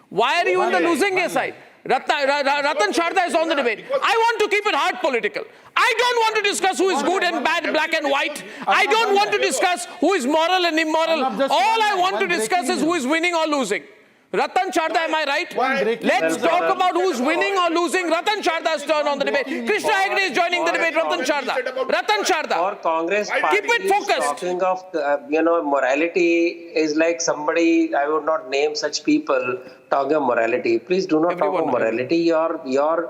Why are you on the losing your side? Ratan Sharda is on the debate. I want to keep it hard political. I don't want to discuss who is good and bad, black and white. I don't want to discuss who is moral and immoral. All I want to discuss is who is winning or losing. Ratan Sharda, am I right? Let's talk about who's winning or losing. Ratan Sharda's turn on the debate. Krishna Hegde is joining the debate. Ratan Sharda. For Congress party, keep it focused. Talking of morality is like somebody, I would not name such people talking of morality. Please do not talk of morality. Your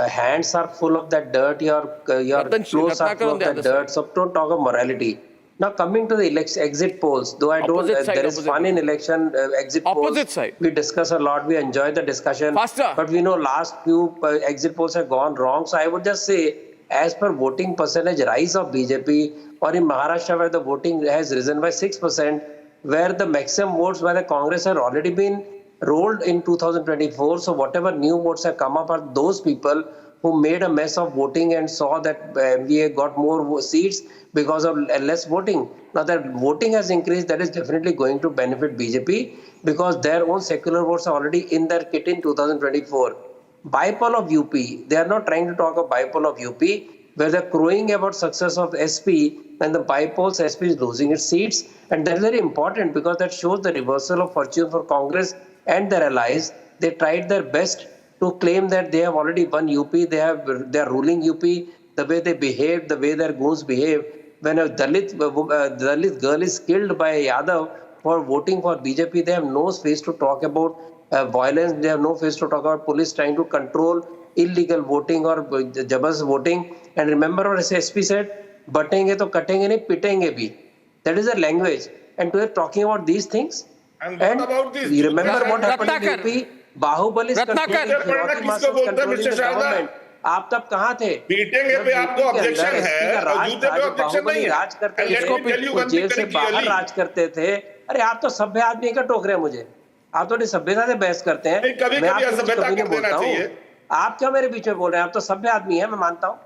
hands are full of that dirt. Your clothes are full of that dirt. So don't talk of morality. Now coming to the exit polls, though I don't, there is fun in election exit polls. We discuss a lot, we enjoy the discussion. But we know last few exit polls have gone wrong. So I would just say, as per voting percentage rise of BJP, or in Maharashtra where the voting has risen by 6%, where the maximum votes by the Congress have already been rolled in 2024. So whatever new votes have come up are those people who made a mess of voting and saw that we got more seats because of less voting. Now that voting has increased, that is definitely going to benefit BJP because their own secular votes are already in their kit in 2024. Bipoll of UP, they are not trying to talk of bipoll of UP, where they're crowing about success of SP and the bipolls, SP is losing its seats. And that is very important because that shows the reversal of fortune for Congress and their allies. They tried their best to claim that they have already won UP, they are ruling UP, the way they behave, the way their goons behave. When a Dalit girl is killed by a Yadav for voting for BJP, they have no space to talk about violence, they have no space to talk about police trying to control illegal voting or jabas voting. And remember what SP said, batenge to katenge nahi, pitenge bhi. That is their language. And to talking about these things, And what about this? You remember what happened in UP? Bahubali is controlling security marshals controlling the government. आप तब कहाँ थे? पीटेंगे पे आपको objection है और जूते पे ऑब्जेक्शन नहीं है। राज करते थे, जेल से बाहर राज करते थे। अरे आप तो सभ्य आदमी का टोक रहे हैं मुझे। आप तो सभ्यता से बहस करते हैं। मैं आपको कभी नहीं बोलता हूँ। आप क्या मेरे बीच में बोल रहे हैं? आप तो सभ्य आदमी हैं, मैं मानता हूँ।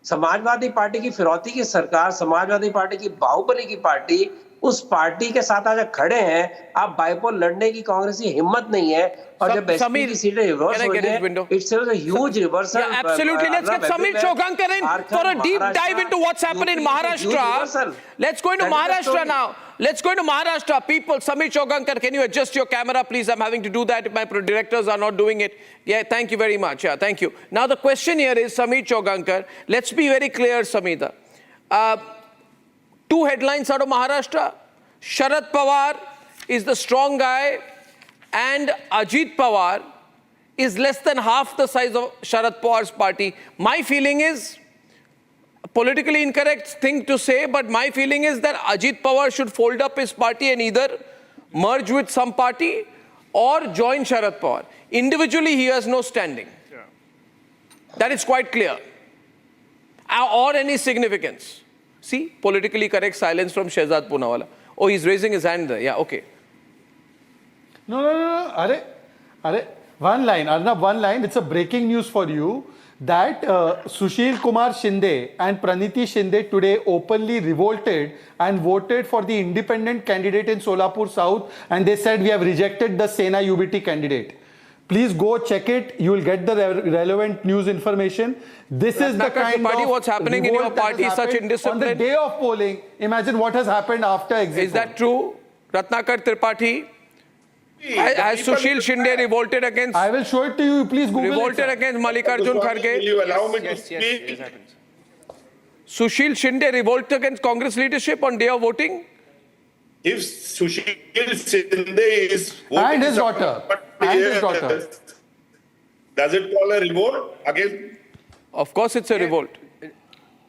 समाजवादी पार्टी की फिरौती की सरकार, समाजवादी पार्टी की बाहुबली की पार्टी, उस पार्टी के साथ आज खड़े हैं। आप बाइपोल लड़ने की कांग्रेस की हिम्मत नहीं है और जब एसपी की सीटें रिवर्स हो रही हैं, it's a huge reversal. Yeah, absolutely. Let's get Samir Chogankar in for a deep dive into what's happened in Maharashtra. Let's go into Maharashtra now. Let's go into Maharashtra. People, Samir Chogankar, can you adjust your camera, please? I'm having to do that if my directors are not doing it. Yeah, thank you very much. Yeah, thank you. Now the question here is, Samir Chogankar, let's be very clear, Samita. Two headlines out of Maharashtra. Sharad Pawar is the strong guy and Ajit Pawar is less than half the size of Sharad Pawar's party. My feeling is, politically incorrect thing to say, but my feeling is that Ajit Pawar should fold up his party and either merge with some party or join Sharad Pawar. Individually, he has no standing. Yeah. That is quite clear. Or any significance. See, politically correct silence from Shehzad Poonawala. Oh, he's raising his hand there. Yeah, okay. No. Arre, one line, Arnab, one line. It's a breaking news for you that Sushil Kumar Shinde and Praniti Shinde today openly revolted and voted for the independent candidate in Solapur South, and they said we have rejected the Sena UBT candidate. Please go check it. You will get the relevant news information. This is the kind of what's happening in your party is such indiscipline. On the day of polling, imagine what has happened after exit. Is that true? Ratnakar Tripathi? Has Sushil Shinde revolted against... I will show it to you. Please Google revolted it. Against Mallikarjun Kharge? Will you allow me to speak? Yes. Sushil Shinde revolted against Congress leadership on day of voting? If Sushil Shinde is... And his daughter. Does it call a revolt against... Of course it's a revolt.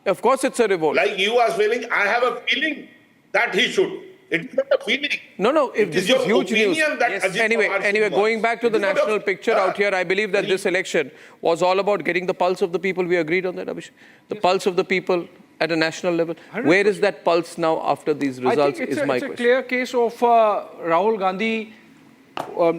Of course it's a revolt. Like you are feeling, I have a feeling that he should. It's not a feeling. No, if this is huge news. Yes. Anyway, going back to the national picture out here, I believe that this election was all about getting the pulse of the people. We agreed on that, Abhishek. The pulse of the people at a national level. 100%. Where is that pulse now after these results is my question. It's a clear case of Rahul Gandhi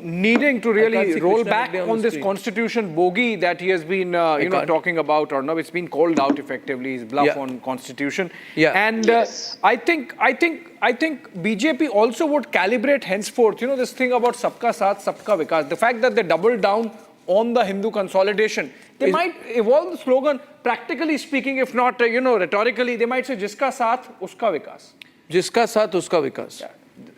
needing to really roll back on this constitution bogey that he has been talking about, or no, it's been called out effectively, his bluff on constitution. And I think BJP also would calibrate henceforth, this thing about sabka saath, sabka vikas, the fact that they doubled down on the Hindu consolidation. They might evolve the slogan, practically speaking, if not, rhetorically, they might say, jiska saath, uska vikas. Jiska saath, uska vikas.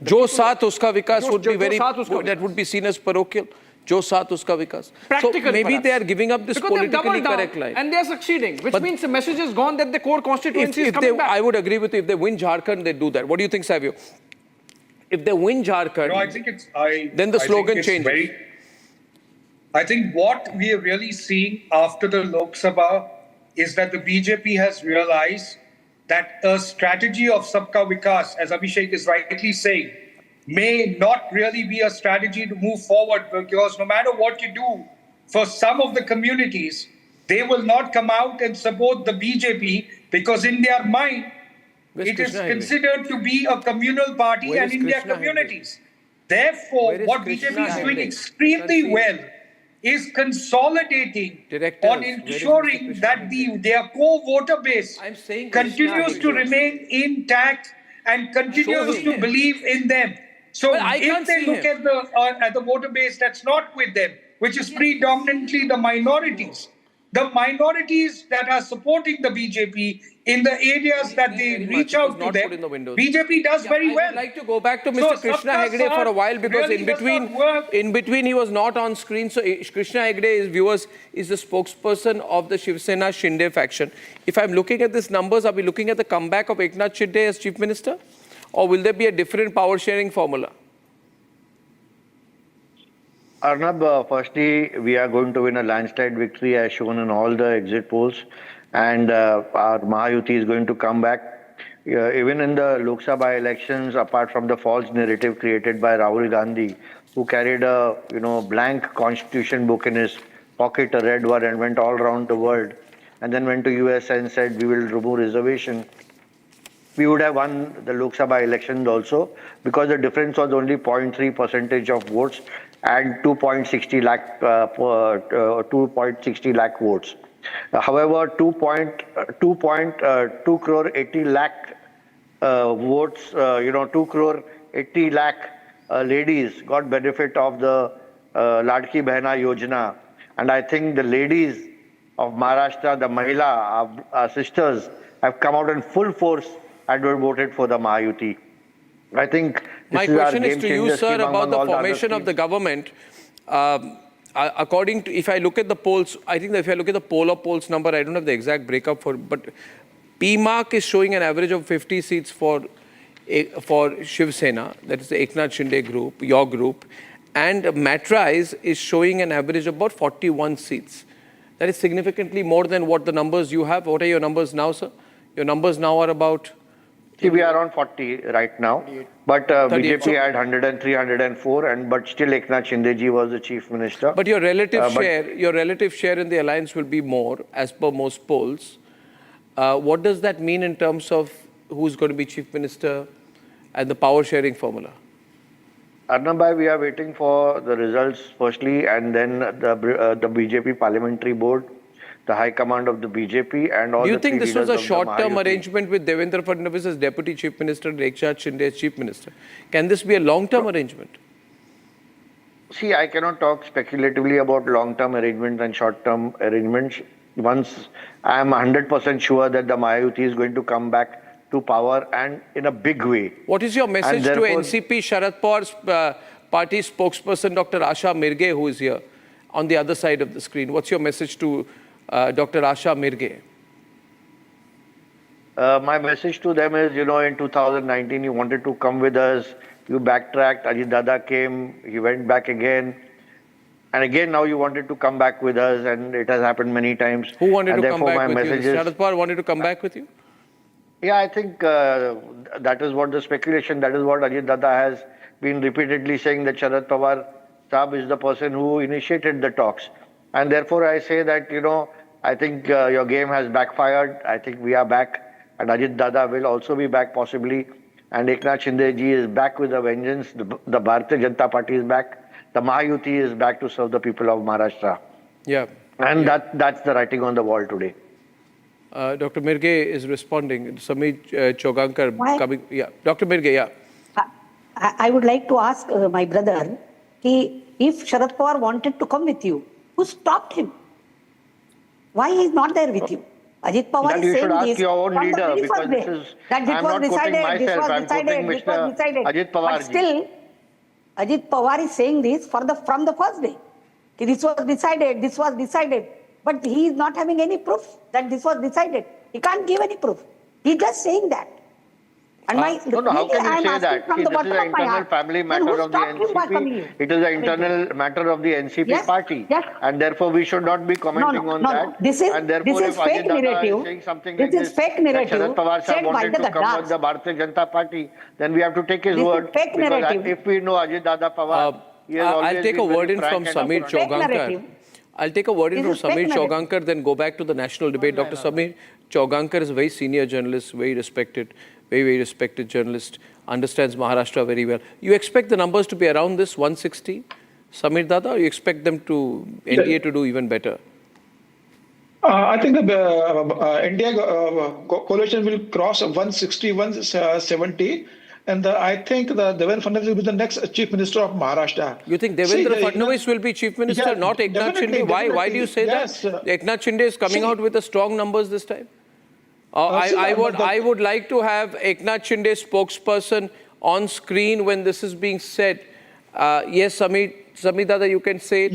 Jo saath uska vikas would be very, that would be seen as parochial. Jo saath uska vikas. Practical, so maybe perhaps. They are giving up this because politically correct line. And they are succeeding, which means the message is gone that the core constituency is coming back. I would agree with you. If they win Jharkhand, they do that. What do you think, Savio? If they win Jharkhand, I think it's, then the slogan changes. I think what we are really seeing after the Lok Sabha is that the BJP has realized that a strategy of Sabka Vikas, as Abhishek is rightly saying, may not really be a strategy to move forward, because no matter what you do for some of the communities, they will not come out and support the BJP because in their mind, it is considered to be a communal party and in their communities. Therefore, what BJP is doing extremely well is consolidating on ensuring that their core voter base continues to remain intact and continues to believe in them. So if they look at the voter base that's not with them, which is predominantly the minorities that are supporting the BJP in the areas that they reach out to them, BJP does very well. I would like to go back to Mr. Krishna Hegde for a while, because in between he was not on screen. So Krishna Hegde, viewers, is the spokesperson of the Shiv Sena Shinde faction. If I'm looking at these numbers, are we looking at the comeback of Eknath Shinde as Chief Minister? Or will there be a different power sharing formula? Arnab, firstly, we are going to win a landslide victory as shown in all the exit polls, and our Mahayuti is going to come back. even in the Lok Sabha elections, apart from the false narrative created by Rahul Gandhi, who carried a blank constitution book in his pocket, a red one, and went all around the world, and then went to US and said we will remove reservation, we would have won the Lok Sabha elections also, because the difference was only 0.3% of votes and 2.60 lakh votes. However, 2 crore 80 lakh votes, 2 crore 80 lakh ladies got benefit of the Ladki Behna Yojana. And I think the ladies of Maharashtra, the Mahila, our sisters, have come out in full force and were voted for the Mahayuti. I think my question is to you, sir, about the formation of the government. According to, if I look at the polls, I think that if I look at the poll of polls number, I don't have the exact breakup for, but P-MARQ is showing an average of 50 seats for Shiv Sena, that is the Eknath Shinde group, your group, and MATRIZE is showing an average of about 41 seats. That is significantly more than what the numbers you have. What are your numbers now, sir? Your numbers now are about... See, we are around 40 right now, but BJP had 103, 104, but still Eknath Shinde-ji was the chief minister. But your relative share in the alliance will be more, as per most polls. What does that mean in terms of who's going to be chief minister and the power sharing formula? Arnab, we are waiting for the results firstly, and then the BJP parliamentary board, the high command of the BJP, and all. Do you think this was a short-term arrangement with Devendra Fadnavis as deputy chief minister and Eknath Shinde as chief minister? Can this be a long-term arrangement? See, I cannot talk speculatively about long-term arrangements and short-term arrangements. Once I am 100% sure that the Mahayuti is going to come back to power, and in a big way. What is your message to NCP Sharad Pawar's party spokesperson, Dr. Asha Mirge, who is here on the other side of the screen? What's your message to Dr. Asha Mirge? My message to them is, in 2019, you wanted to come with us, you backtracked, Ajit Dada came, he went back again, and again now you wanted to come back with us, and it has happened many times. Who wanted to come back with you? Sharad Pawar wanted to come back with you? Yeah, I think that is what the speculation, that is what Ajit Dada has been repeatedly saying, that Sharad Pawar Saab is the person who initiated the talks. And therefore I say that, I think your game has backfired. I think we are back, and Ajit Dada will also be back possibly. And Eknath Shinde-ji is back with a vengeance. The Bharatiya Janata Party is back. The Mahayuti is back to serve the people of Maharashtra. Yeah. And that's the writing on the wall today. Dr. Mirge is responding. Samir Chogankar coming. Yeah. Dr. Mirge, yeah. I would like to ask my brother, if Sharad Pawar wanted to come with you, who stopped him? Why he is not there with you? Ajit Pawar is saying this. You should ask your own leader, because this is, I'm not quoting myself, I'm quoting Mr. Ajit Pawar. But still, Ajit Pawar is saying this from the first day. This was decided. But he is not having any proof that this was decided. He can't give any proof. He's just saying that. And how can you say that? See, this is an internal family matter of the NCP. It is an internal matter of the NCP party. Yes. And therefore, we should not be commenting on that. This is Ajit fake narrative. Is saying something this is fake narrative. Sharad Pawar Sahib wanted to come with the Bharatiya Janata Party, then we have to take his word. Fake narrative. If we know Ajit Dada Pawar, I'll take a word in from Samir Chogankar. I'll take a word in from Samir Chogankar, then go back to the national debate. Dr. Samir Chogankar is a very senior journalist, very respected journalist, understands Maharashtra very well. You expect the numbers to be around this 160, Samir Dada, or you expect them to, NDA to do even better? I think the India coalition will cross 160, 170. And I think that Devendra Fadnavis will be the next chief minister of Maharashtra. You think Devendra Fadnavis will be chief minister, not Eknath Shinde? Why do you say that? Eknath Shinde is coming out with the strong numbers this time. I would like to have Eknath Shinde spokesperson on screen when this is being said. Yes, Samir Dada, you can say it.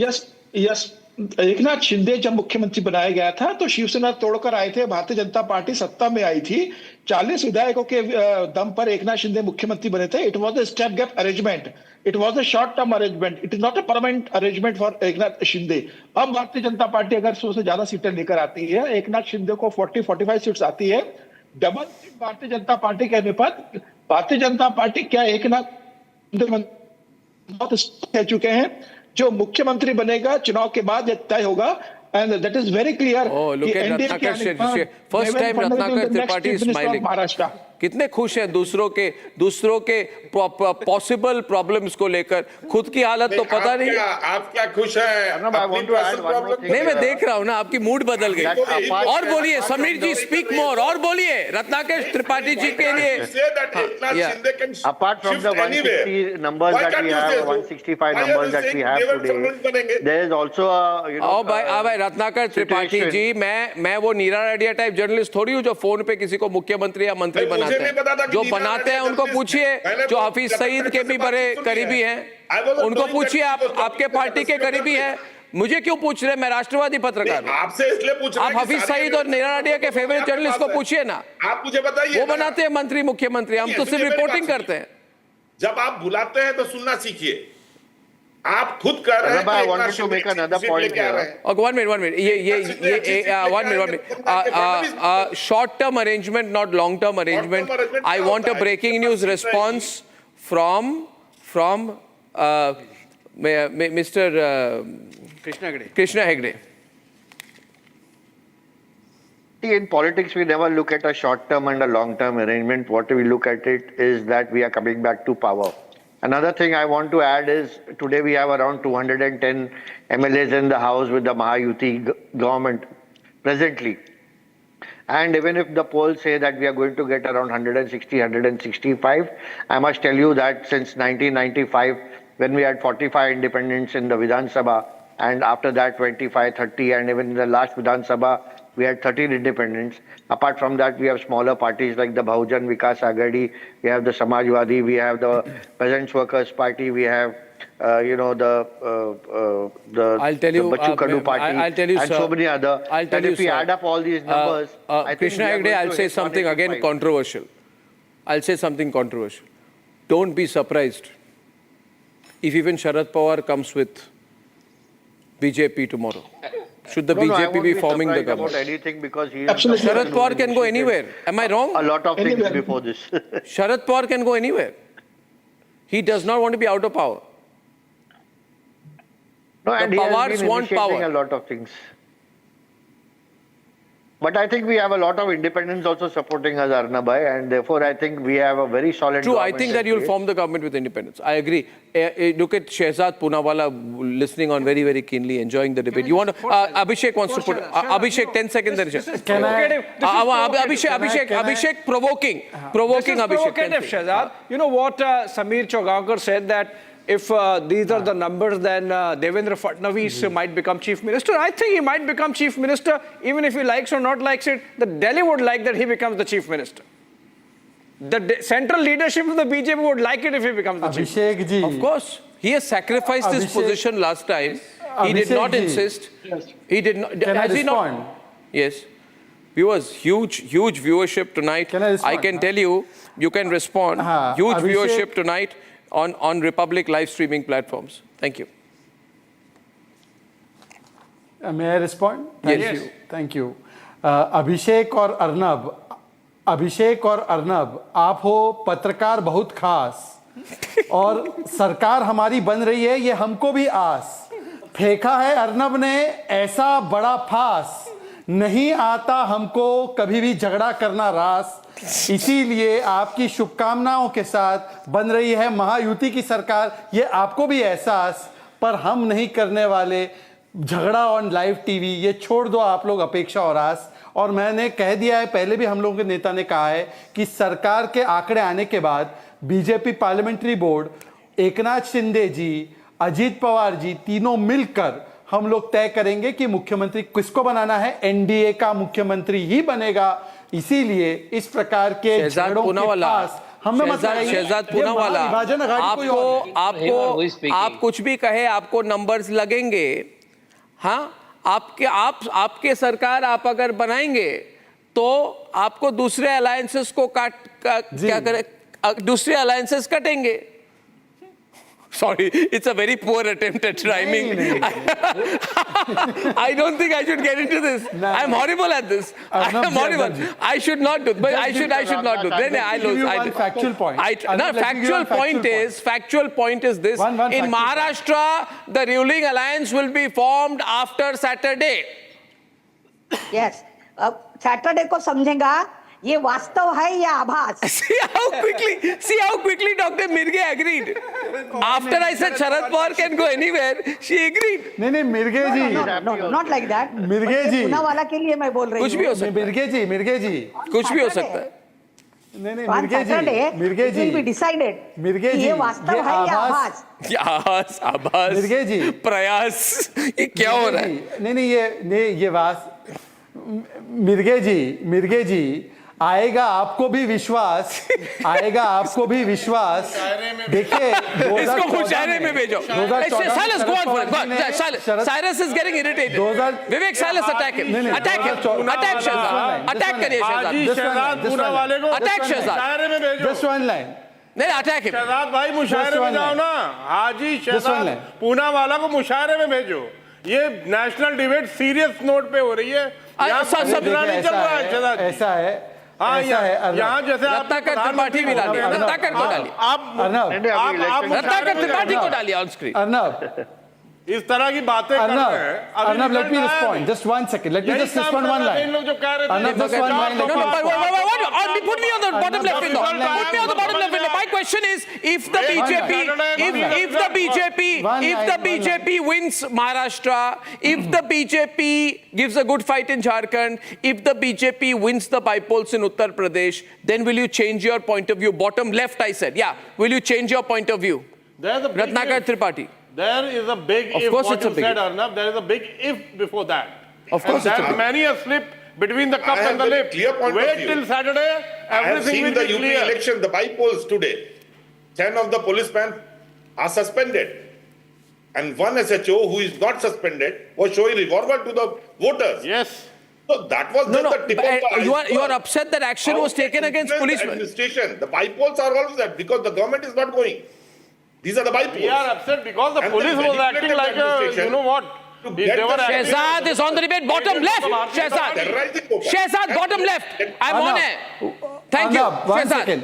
Yes. Eknath Shinde जब मुख्यमंत्री बनाया गया था तो शिवसेना तोड़कर आए थे, Bharatiya Janata party सत्ता में आई थी, 40 विधायकों के दम पर एकनाथ शिंदे मुख्यमंत्री बने थे. It was a step gap arrangement, it was a short term arrangement, it is not a permanent arrangement for Eknath Shinde. अब भारतीय जनता पार्टी अगर 100 से ज्यादा सीटें लेकर आती है, एकनाथ शिंदे को 40-45 सीट्स आती है, double seat Bharatiya Janata party कहने पर भारतीय जनता पार्टी क्या एकनाथ बहुत कह चुके हैं, जो मुख्यमंत्री बनेगा चुनाव के बाद यह तय होगा, and that is very clear. look at Ratnakar, first time Ratnakar Tripathi is smiling. Maharashtra कितने खुश हैं दूसरों के पॉसिबल प्रॉब्लम्स को लेकर, खुद की हालत तो पता नहीं। आप क्या खुश हैं? नहीं, मैं देख रहा हूँ ना, आपकी मूड बदल गई। और बोलिए समीर जी, स्पीक मोर, और बोलिए रत्नाकर त्रिपाठी जी के लिए। Apart from the 160 numbers that we have, 165 numbers that we have today, there is also a, you know, भाई रत्नाकर त्रिपाठी जी, मैं वो नीरा रेडिया टाइप जर्नलिस्ट थोड़ी हूँ जो फोन पे किसी को मुख्यमंत्री या मंत्री बनाते हैं। जो बनाते हैं उनको पूछिए, जो हफीज सईद के भी बड़े करीबी हैं उनको पूछिए, आपके पार्टी के करीबी हैं। मुझे क्यों पूछ रहे? मैं राष्ट्रवादी पत्रकार हूं। आपसे इसलिए पूछ रहा हूं, आप हफीज सईद और नीरा रेडिया के फेवरेट जर्नलिस्ट को पूछिए ना। आप मुझे बताइए, वो बनाते हैं मंत्री मुख्यमंत्री, हम तो सिर्फ रिपोर्टिंग करते हैं। जब आप बुलाते हैं तो सुनना सीखिए। आप खुद कर रहे हैं। I wanted to make another point here. One minute. One minute. Short-term arrangement, not long-term arrangement. I want a breaking news response from Mr. Krishna Hegde. See, in politics, we never look at a short-term and a long-term arrangement. What we look at it is that we are coming back to power. Another thing I want to add is today we have around 210 MLAs in the house with the Mahayuti government presently. And even if the polls say that we are going to get around 160, 165, I must tell you that since 1995, when we had 45 independents in the Vidhan Sabha, and after that 25, 30, and even in the last Vidhan Sabha, we had 13 independents. Apart from that, we have smaller parties like the Bahujan Vikas Agadi, we have the Samajwadi, we have the Peasants Workers Party, we have, the Bachchu Kaddu Party, I'll tell you, and sir, so many other. I'll tell you, if we add up all these numbers, I think Krishna Hegde, I'll say something again controversial. Don't be surprised if even Sharad Pawar comes with BJP tomorrow. Should the BJP be forming the government? Anything because he Sharad Pawar can go anywhere. Am I wrong? A lot of things before this. Sharad Pawar can go anywhere. He does not want to be out of power. No, and the he has Pawars been want initiating power. A lot of things. But I think we have a lot of independents also supporting us, Arnab, and therefore I think we have a very solid. True, I think that you'll form the government with independents. I agree. Look at Shehzad Poonawala listening on very, very keenly, enjoying the debate. You want to? Abhishek wants to put. Abhishek, 10 seconds. Can I? Abhishek, provoking. Abhishek. Shehzad. You know what Sameer Chogaonkar said, that if these are the numbers, then Devendra Fadnavis might become chief minister. I think he might become chief minister, even if he likes or not likes it. The Delhi would like that he becomes the chief minister. The central leadership of the BJP would like it if he becomes the chief minister. Of course. He has sacrificed his position last time. He did not insist. He did not. Can I respond? Not? Yes. Viewers, huge viewership tonight. I can tell you, you can respond. Huge viewership tonight on Republic live streaming platforms. Thank you. May I respond? Yes. Thank you. अभिषेक और अर्नब, आप हो पत्रकार बहुत खास, और सरकार हमारी बन रही है, ये हमको भी आस। फेंका है अर्नब ने ऐसा बड़ा फास, नहीं आता हमको कभी भी झगड़ा करना रास, इसीलिए आपकी शुभकामनाओं के साथ बन रही है महायुति की सरकार, ये आपको भी एहसास, पर हम नहीं करने वाले झगड़ा ऑन लाइव टीवी, ये छोड़ दो आप लोग अपेक्षा और आस। और मैंने कह दिया है, पहले भी हम लोगों के नेता ने कहा है कि सरकार के आंकड़े आने के बाद BJP parliamentary board, Eknath Shinde ji, Ajit Pawar ji, तीनों मिलकर हम लोग तय करेंगे कि मुख्यमंत्री किसको बनाना है, एनडीए का मुख्यमंत्री ही बनेगा। इसीलिए इस प्रकार के झगड़ों के पास हमें शहजाद पूनावाला, आप कुछ भी कहे, आपको नंबर्स लगेंगे। हाँ, आपके सरकार आप अगर बनाएंगे तो आपको दूसरे अलायंसेस को क्या करे, दूसरे अलायंसेस कटेंगे। sorry. It's a very poor attempt at rhyming. I don't think I should get into this. I'm horrible at this. I am horrible. I should not do. But I should not do. Then I lose. Factual point. Factual point is this. In Maharashtra, the ruling alliance will be formed after Saturday. Yes. Saturday को समझेगा ये वास्तव है या आभास. See how quickly Dr. Mirge agreed. After I said Sharad Pawar can go anywhere, she agreed. नहीं मिर्गे जी. No, not like that. Mirge जी. पुणे वाला के लिए मैं बोल रही हूँ. कुछ भी हो सकता है. मिर्गे जी. कुछ भी हो सकता है. नहीं मिर्गे जी. मिर्गे जी. It will be decided. Mirge जी. ये वास्तव है या आभास. आभास. मिर्गे जी. प्रयास. ये क्या हो रहा है? नहीं ये मिर्गे जी. आएगा आपको भी विश्वास. देखिए इसको मुशायरे में भेजो. Silas, go on for it. Cyrus is getting irritated. Vivek, Silas, attack him. Attack Shehzad. Attack करिए Shehzad. Attack Shehzad. Just one line. नहीं अटैक हिम. शहजाद भाई मुशायरे में जाओ ना. हाजी शहजाद पूना वाला को मुशायरे में भेजो. ये नेशनल डिबेट सीरियस नोट पे हो रही है. यहाँ सब नहीं चल रहा है शहजाद. ऐसा है. हाँ यहाँ जैसे रत्नाकर त्रिपाठी भी डालिए. रत्नाकर को डालिए. रत्नाकर त्रिपाठी को डालिए ऑन स्क्रीन. अर्नब इस तरह की बातें कर रहे हैं. Arnab let me respond. Just 1 second. Let me just respond one line. इन लोग जो कह रहे थे. Arnab, just one line. Put me on the bottom left window. Put me on the bottom left window. My question is, if the BJP wins Maharashtra, if the BJP gives a good fight in Jharkhand, if the BJP wins the by-polls in Uttar Pradesh, then will you change your point of view? Bottom left, I said. Yeah. Will you change your point of view? Ratnakar Tripathi. There is a big of if. Course what it's you a big said, if. Arnab, there is a big if before that. Of course, it's a big many a slip between the cup and the lip. Clear point Wait of view. till Saturday. Everything will I have seen the be UP clear. election, the by-polls today. 10 of the policemen are suspended. And one SHO who is not suspended was showing revolver to the voters. Yes. So that was just the tip of the iceberg. You are upset that action was taken against policemen. Administration. The by-polls are always that because the government is not going. These are the by-polls. We are upset because the police was acting like a, you know what? Shehzad is on the debate. Bottom left. Shehzad, bottom left. I'm on it. Thank you. Shehzad.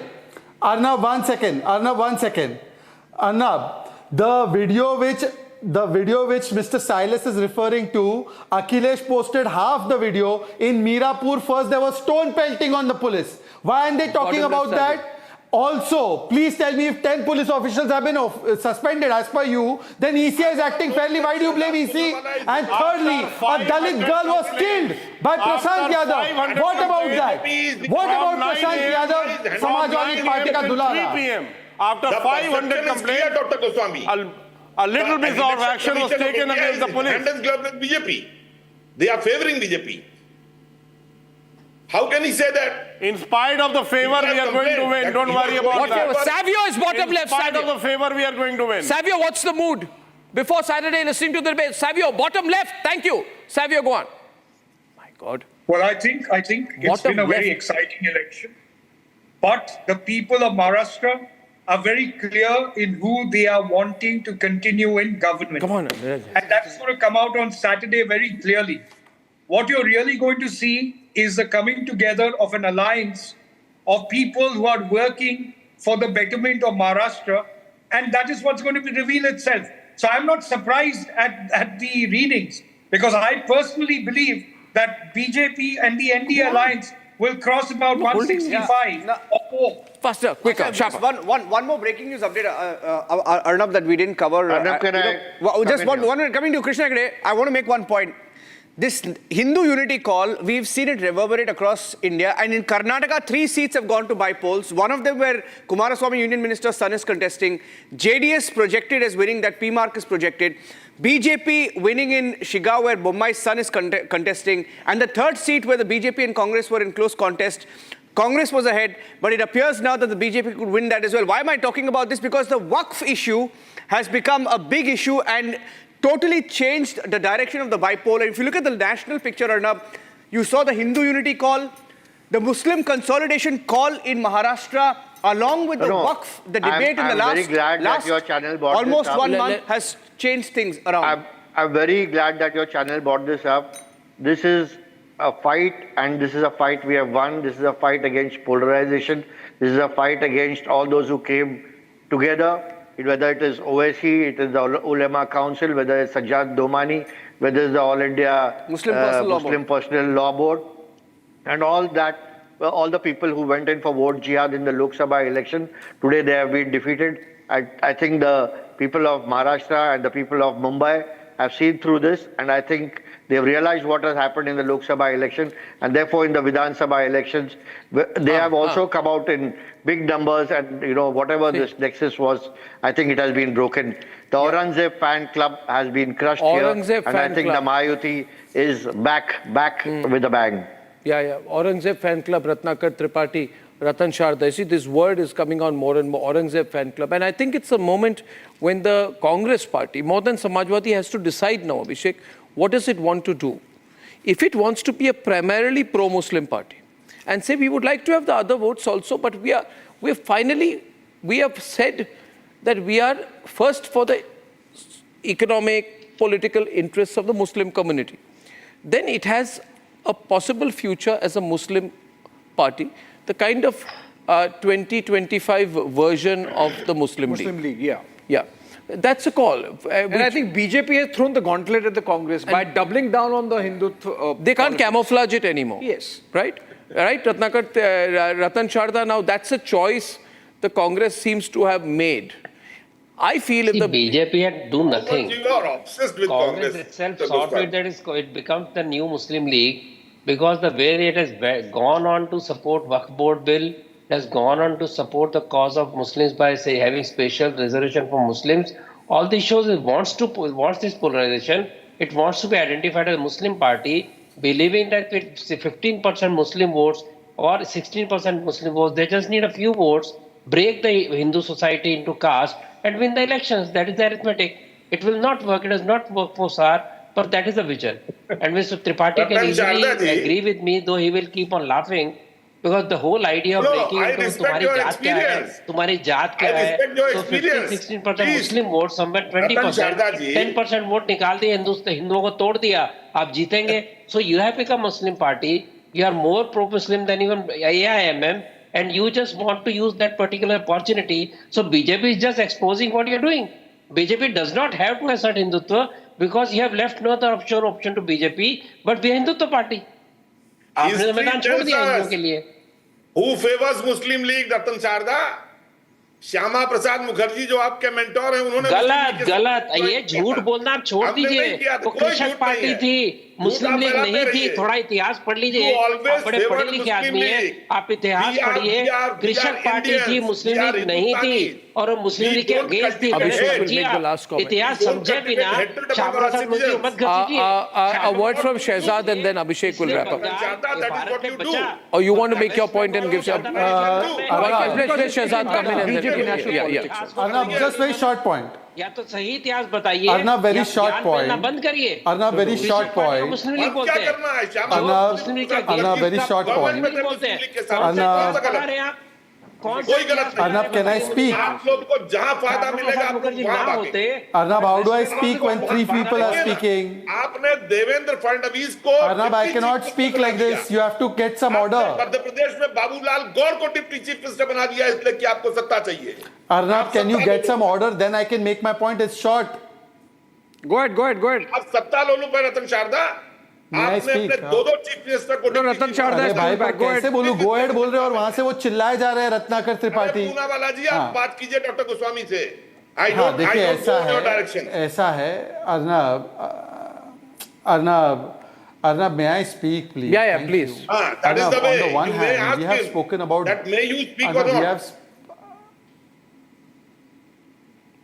Arnab, 1 second. Arnab, the video which Mr. Silas is referring to, Akhilesh posted half the video. In Mirapur, first there was stone pelting on the police. Why aren't they talking about that? Also, please tell me if 10 police officials have been suspended as per you, then ECI is acting fairly. Why do you blame EC? And thirdly, a Dalit girl was killed by Prashant Yadav. What about that? What about Prashant Yadav? Samajwadi Party ka dulhara. 3 p.m. After 500 complaints, Dr. Goswami. A little bit of action was taken against the police. Hand in glove with BJP. They are favoring BJP. How can he say that? In spite of the favor, we are going to win. Don't worry about that. Savio is bottom left. In spite of the favor, we are going to win. Savio, what's the mood? Before Saturday, listening to the debate. Savio, bottom left. Thank you. Savio, go on. My God. Well, I think it's been a very exciting election. But the people of Maharashtra are very clear in who they are wanting to continue in government. Come on. And that's going to come out on Saturday very clearly. What you're really going to see is the coming together of an alliance of people who are working for the betterment of Maharashtra, and that is what's going to reveal itself. So I'm not surprised at the readings, because I personally believe that BJP and the NDI alliance will cross about 165 or more. Faster, quicker, sharper. One more breaking news update, Arnab, that we didn't cover. Arnab, just one minute. Coming to Krishna Gade, I want to make one point. This Hindu unity call, we've seen it reverberate across India, and in Karnataka, 3 seats have gone to by-polls. One of them where Kumaraswamy Union Minister's son is contesting. JDS projected as winning, that P-MARQ is projected. BJP winning in Shigaon, where Bommai's son is contesting. And the third seat where the BJP and Congress were in close contest. Congress was ahead, but it appears now that the BJP could win that as well. Why am I talking about this? Because the Waqf issue has become a big issue and totally changed the direction of the by-poll. And if you look at the national picture, Arnab, you saw the Hindu unity call, the Muslim consolidation call in Maharashtra, along with the Waqf, the debate in the last, very glad that your channel brought almost this up. 1 month has changed things around. I'm very glad that your channel brought this up. This is a fight, and this is a fight we have won. This is a fight against polarization. This is a fight against all those who came together, whether it is OSCE, it is the Ulema Council, whether it's Sajjad Domani, whether it's the All India Muslim Personal Law Board, and all that. Well, all the people who went in for vote jihad in the Lok Sabha election, today they have been defeated. I think the people of Maharashtra and the people of Mumbai have seen through this, and I think they've realized what has happened in the Lok Sabha election, and therefore in the Vidhan Sabha elections, they have also come out in big numbers, and whatever this nexus was, I think it has been broken. The Aurangzeb fan club has been crushed here, and I think the Mahayuti is back with a bang. Yeah. Aurangzeb fan club, Ratnakar Tripathi, Ratan Sharda. You see, this word is coming on more and more, Aurangzeb fan club. And I think it's a moment when the Congress party, more than Samajwadi, has to decide now, Abhishek, what does it want to do? If it wants to be a primarily pro-Muslim party and say we would like to have the other votes also, but we have said that we are first for the economic, political interests of the Muslim community, then it has a possible future as a Muslim party, the kind of 2025 version of the Muslim League. Yeah. That's a call. And I think BJP has thrown the gauntlet at the Congress by doubling down on the Hindutva. They can't camouflage it anymore. Yes. Right, Ratnakar, Ratan Sharda, now that's a choice the Congress seems to have made. I feel if the BJP had do nothing. You are obsessed with Congress itself saw to it that it becomes the new Muslim League, because the way it has gone on to support Waqf Board bill, has gone on to support the cause of Muslims by having special reservation for Muslims. All this shows it wants this polarization. It wants to be identified as a Muslim party, believing that with 15% Muslim votes or 16% Muslim votes, they just need a few votes, break the Hindu society into caste, and win the elections. That is the arithmetic. It will not work. It has not worked for SAR, but that is the vision. And Mr. Tripathi can easily agree with me, though he will keep on laughing, because the whole idea of breaking into तुम्हारी जात क्या है, so 15-16% Muslim vote, somewhere 20%, 10% vote निकाल दिए हिंदुओं को तोड़ दिया, आप जीतेंगे. So you have become a Muslim party. You are more pro-Muslim than even AIMM. And you just want to use that particular opportunity. So BJP is just exposing what you're doing. BJP does not have to assert Hindutva, because you have left no other option to BJP, but we are Hindutva party. आपने तो मैदान छोड़ दिया हिंदुओं के लिए. Who favors Muslim League, Ratan Sharda? Shyama Prasad Mukherjee जो आपके मेंटोर हैं, उन्होंने गलत ये झूठ बोलना आप छोड़ दीजिए. वो कृषक पार्टी थी, मुस्लिम लीग नहीं थी. थोड़ा इतिहास पढ़ लीजिए, आप बड़े पढ़े लिखे आदमी हैं, आप इतिहास पढ़िए. कृषक पार्टी थी, मुस्लिम लीग नहीं थी, और मुस्लिम लीग के अगेंस्ट थी. इतिहास समझे बिना श्यामा प्रसाद मुखर्जी मत घसीटिए. A word from Shehzad and then Abhishek will wrap up. Or you want to make your point and give some... let Shehzad come in and then... Arnab, just very short point. या तो सही इतिहास बताइए. Arnab, very short point. बंद करिए. Arnab, very short point. मुस्लिम league बोलते हैं. Arnab, very short point. Arnab, can I speak? आप लोग को जहां फायदा मिलेगा आपको वहां बातें. Arnab, how do I speak when three people are speaking? आपने देवेंद्र फडणवीस को... Arnab, I cannot speak like this. You have to get some order. Madhya Pradesh में बाबूलाल गौर को डिप्टी चीफ मिनिस्टर बना दिया, इसलिए कि आपको सत्ता चाहिए. Arnab, can you get some order? Then I can make my point. It's short. Go ahead. आप सत्ता लोलू पे रतन शारदा, आपने अपने दो चीफ मिनिस्टर को... रतन शारदा भाई कैसे बोलूं? गो अहेड बोल रहे हैं और वहां से वो चिल्लाए जा रहे हैं रत्नाकर त्रिपाठी. पूना वाला जी, आप बात कीजिए डॉक्टर गोस्वामी से. देखिए ऐसा है Arnab, may I speak, please? Yeah, please. That is the way. On the one hand, we have spoken about that. May you speak or not?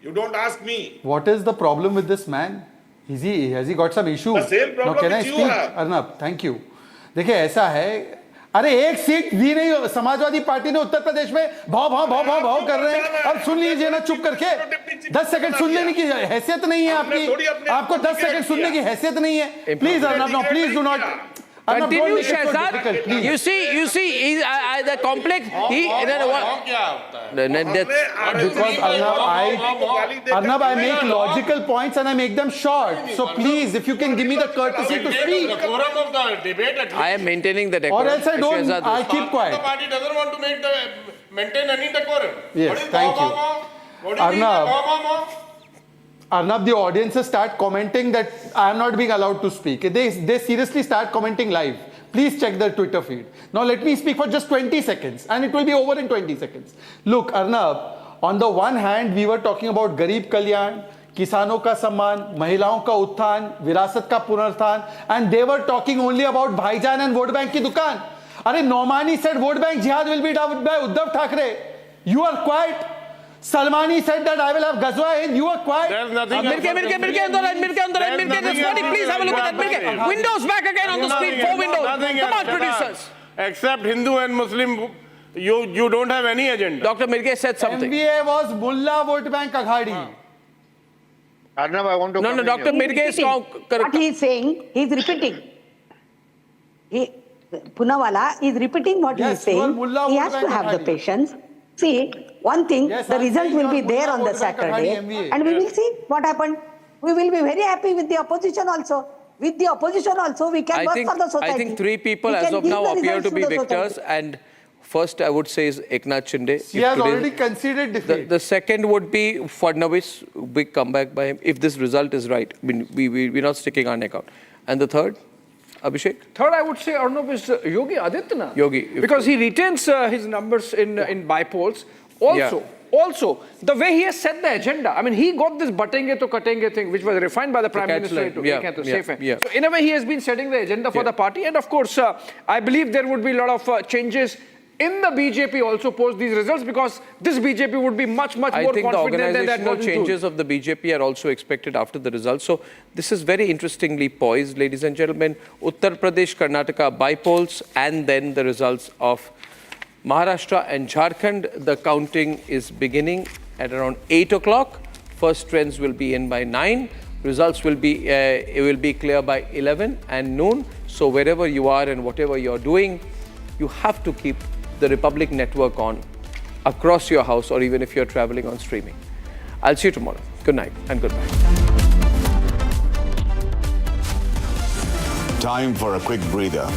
You don't ask me. What is the problem with this man? Has he got some issue? The same problem can I which speak? you have. Arnab, thank you. देखिए ऐसा है, अरे एक seat दी नहीं Samajwadi party ने उत्तर प्रदेश में, भाव कर रहे हैं. अब सुन लीजिए ना चुप करके. 10 सेकंड सुन लेने की हैसियत नहीं है आपकी. आपको 10 सेकंड सुनने की हैसियत नहीं है. Please Arnab, no please do not. Continue, Shehzad. You see, the complex. Because Arnab, I make logical points and I make them short. So please, if you can give me the courtesy to speak. I am maintaining the decorum. Or else I don't. Shehzad, I keep quiet. The party doesn't want to maintain any decorum. Yes, thank you. Arnab, the audiences start commenting that I am not being allowed to speak. They seriously start commenting live. Please check the Twitter feed. Now let me speak for just 20 seconds and it will be over in 20 seconds. Look, Arnab, on the one hand, we were talking about Garib Kalyan, किसानों का सम्मान, महिलाओं का उत्थान, विरासत का पुनरुत्थान, and they were talking only about भाईजान and vote bank की दुकान. अरे Nomani said vote bank jihad will be done by Uddhav Thackeray. You are quiet. Salmani said that I will have Ghazwa Hind. You are quiet. There's nothing. Please have a look at that. Windows back again on the screen. 4 windows. Come on, producers. Except Hindu and Muslim, you don't have any agenda. Dr. Mirke said something. MBA was Mullah vote bank Aghadi. Arnab, I want to No, Dr. Mirke is what he is saying, he is repeating. Poonawalla is repeating what he is saying. He has to have the patience. See, one thing, the result will be there on the Saturday, and we will see what happened. We will be very happy with the opposition also. With the opposition also, we can work for the society. I think 3 people as of now appear to be victors, and first I would say is Eknath Shinde. He has already conceded defeat. The second would be Fadnavis, big comeback by him, if this result is right. I mean, we're not sticking our neck out. And the third? Abhishek? Third, I would say, Arnab, is Yogi Adityanath. Yogi. Because he retains his numbers in by-polls. Also, the way he has set the agenda, I mean, he got this batenge to katenge thing, which was refined by the Prime Minister. So in a way, he has been setting the agenda for the party. And of course, I believe there would be a lot of changes in the BJP also post these results, because this BJP would be much more confident than that. I think the organizational changes of the BJP are also expected after the results. So this is very interestingly poised, ladies and gentlemen. Uttar Pradesh, Karnataka by-polls, and then the results of Maharashtra and Jharkhand. The counting is beginning at around 8 o'clock. First trends will be in by 9. Results will be clear by 11 and noon. So wherever you are and whatever you're doing, you have to keep the Republic network on across your house, or even if you're traveling on streaming. I'll see you tomorrow. Good night and goodbye. Time for a quick breather.